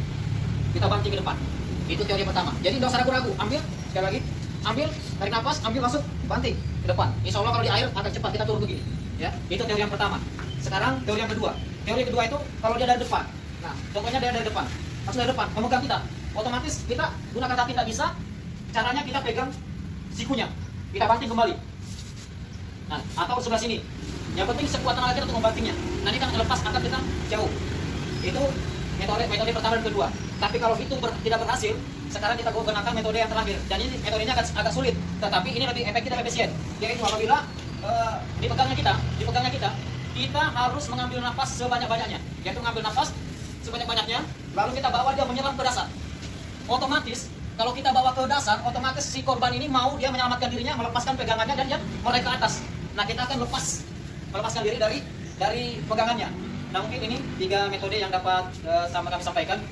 Kita banting ke depan. Itu teori pertama. Jadi tidak usah ragu-ragu, ambil, sekali lagi, ambil, tarik napas, ambil, masuk, banting ke depan. Insya Allah kalau di air akan cepat kita turun begini. Ya, itu teori yang pertama. Sekarang teori yang kedua. Teori kedua itu kalau dia dari depan. Nah, contohnya dia dari depan, langsung dari depan, memegang kita. Otomatis kita gunakan kaki tidak bisa. Caranya kita pegang sikunya, kita banting kembali. Nah, atau sebelah sini, Yang penting sekuat tenaga kita untuk membantingnya. Nanti kan lepas angkat kita jauh. Itu metode pertama dan kedua. Tapi kalau itu tidak berhasil, sekarang kita gunakan metode yang terakhir. Dan ini metodenya agak sulit, tetapi ini lebih efektif dan efisien. Yaitu apabila dipegangnya kita, kita harus mengambil nafas sebanyak-banyaknya. Yaitu mengambil nafas sebanyak-banyaknya, lalu kita bawa dia menyelam ke dasar. Otomatis kalau kita bawa ke dasar, otomatis si korban ini mau dia menyelamatkan dirinya, melepaskan pegangannya dan dia melorot ke atas. Nah, kita akan melepaskan diri dari pegangannya. Nah, mungkin ini 3 metode yang dapat sama kami sampaikan.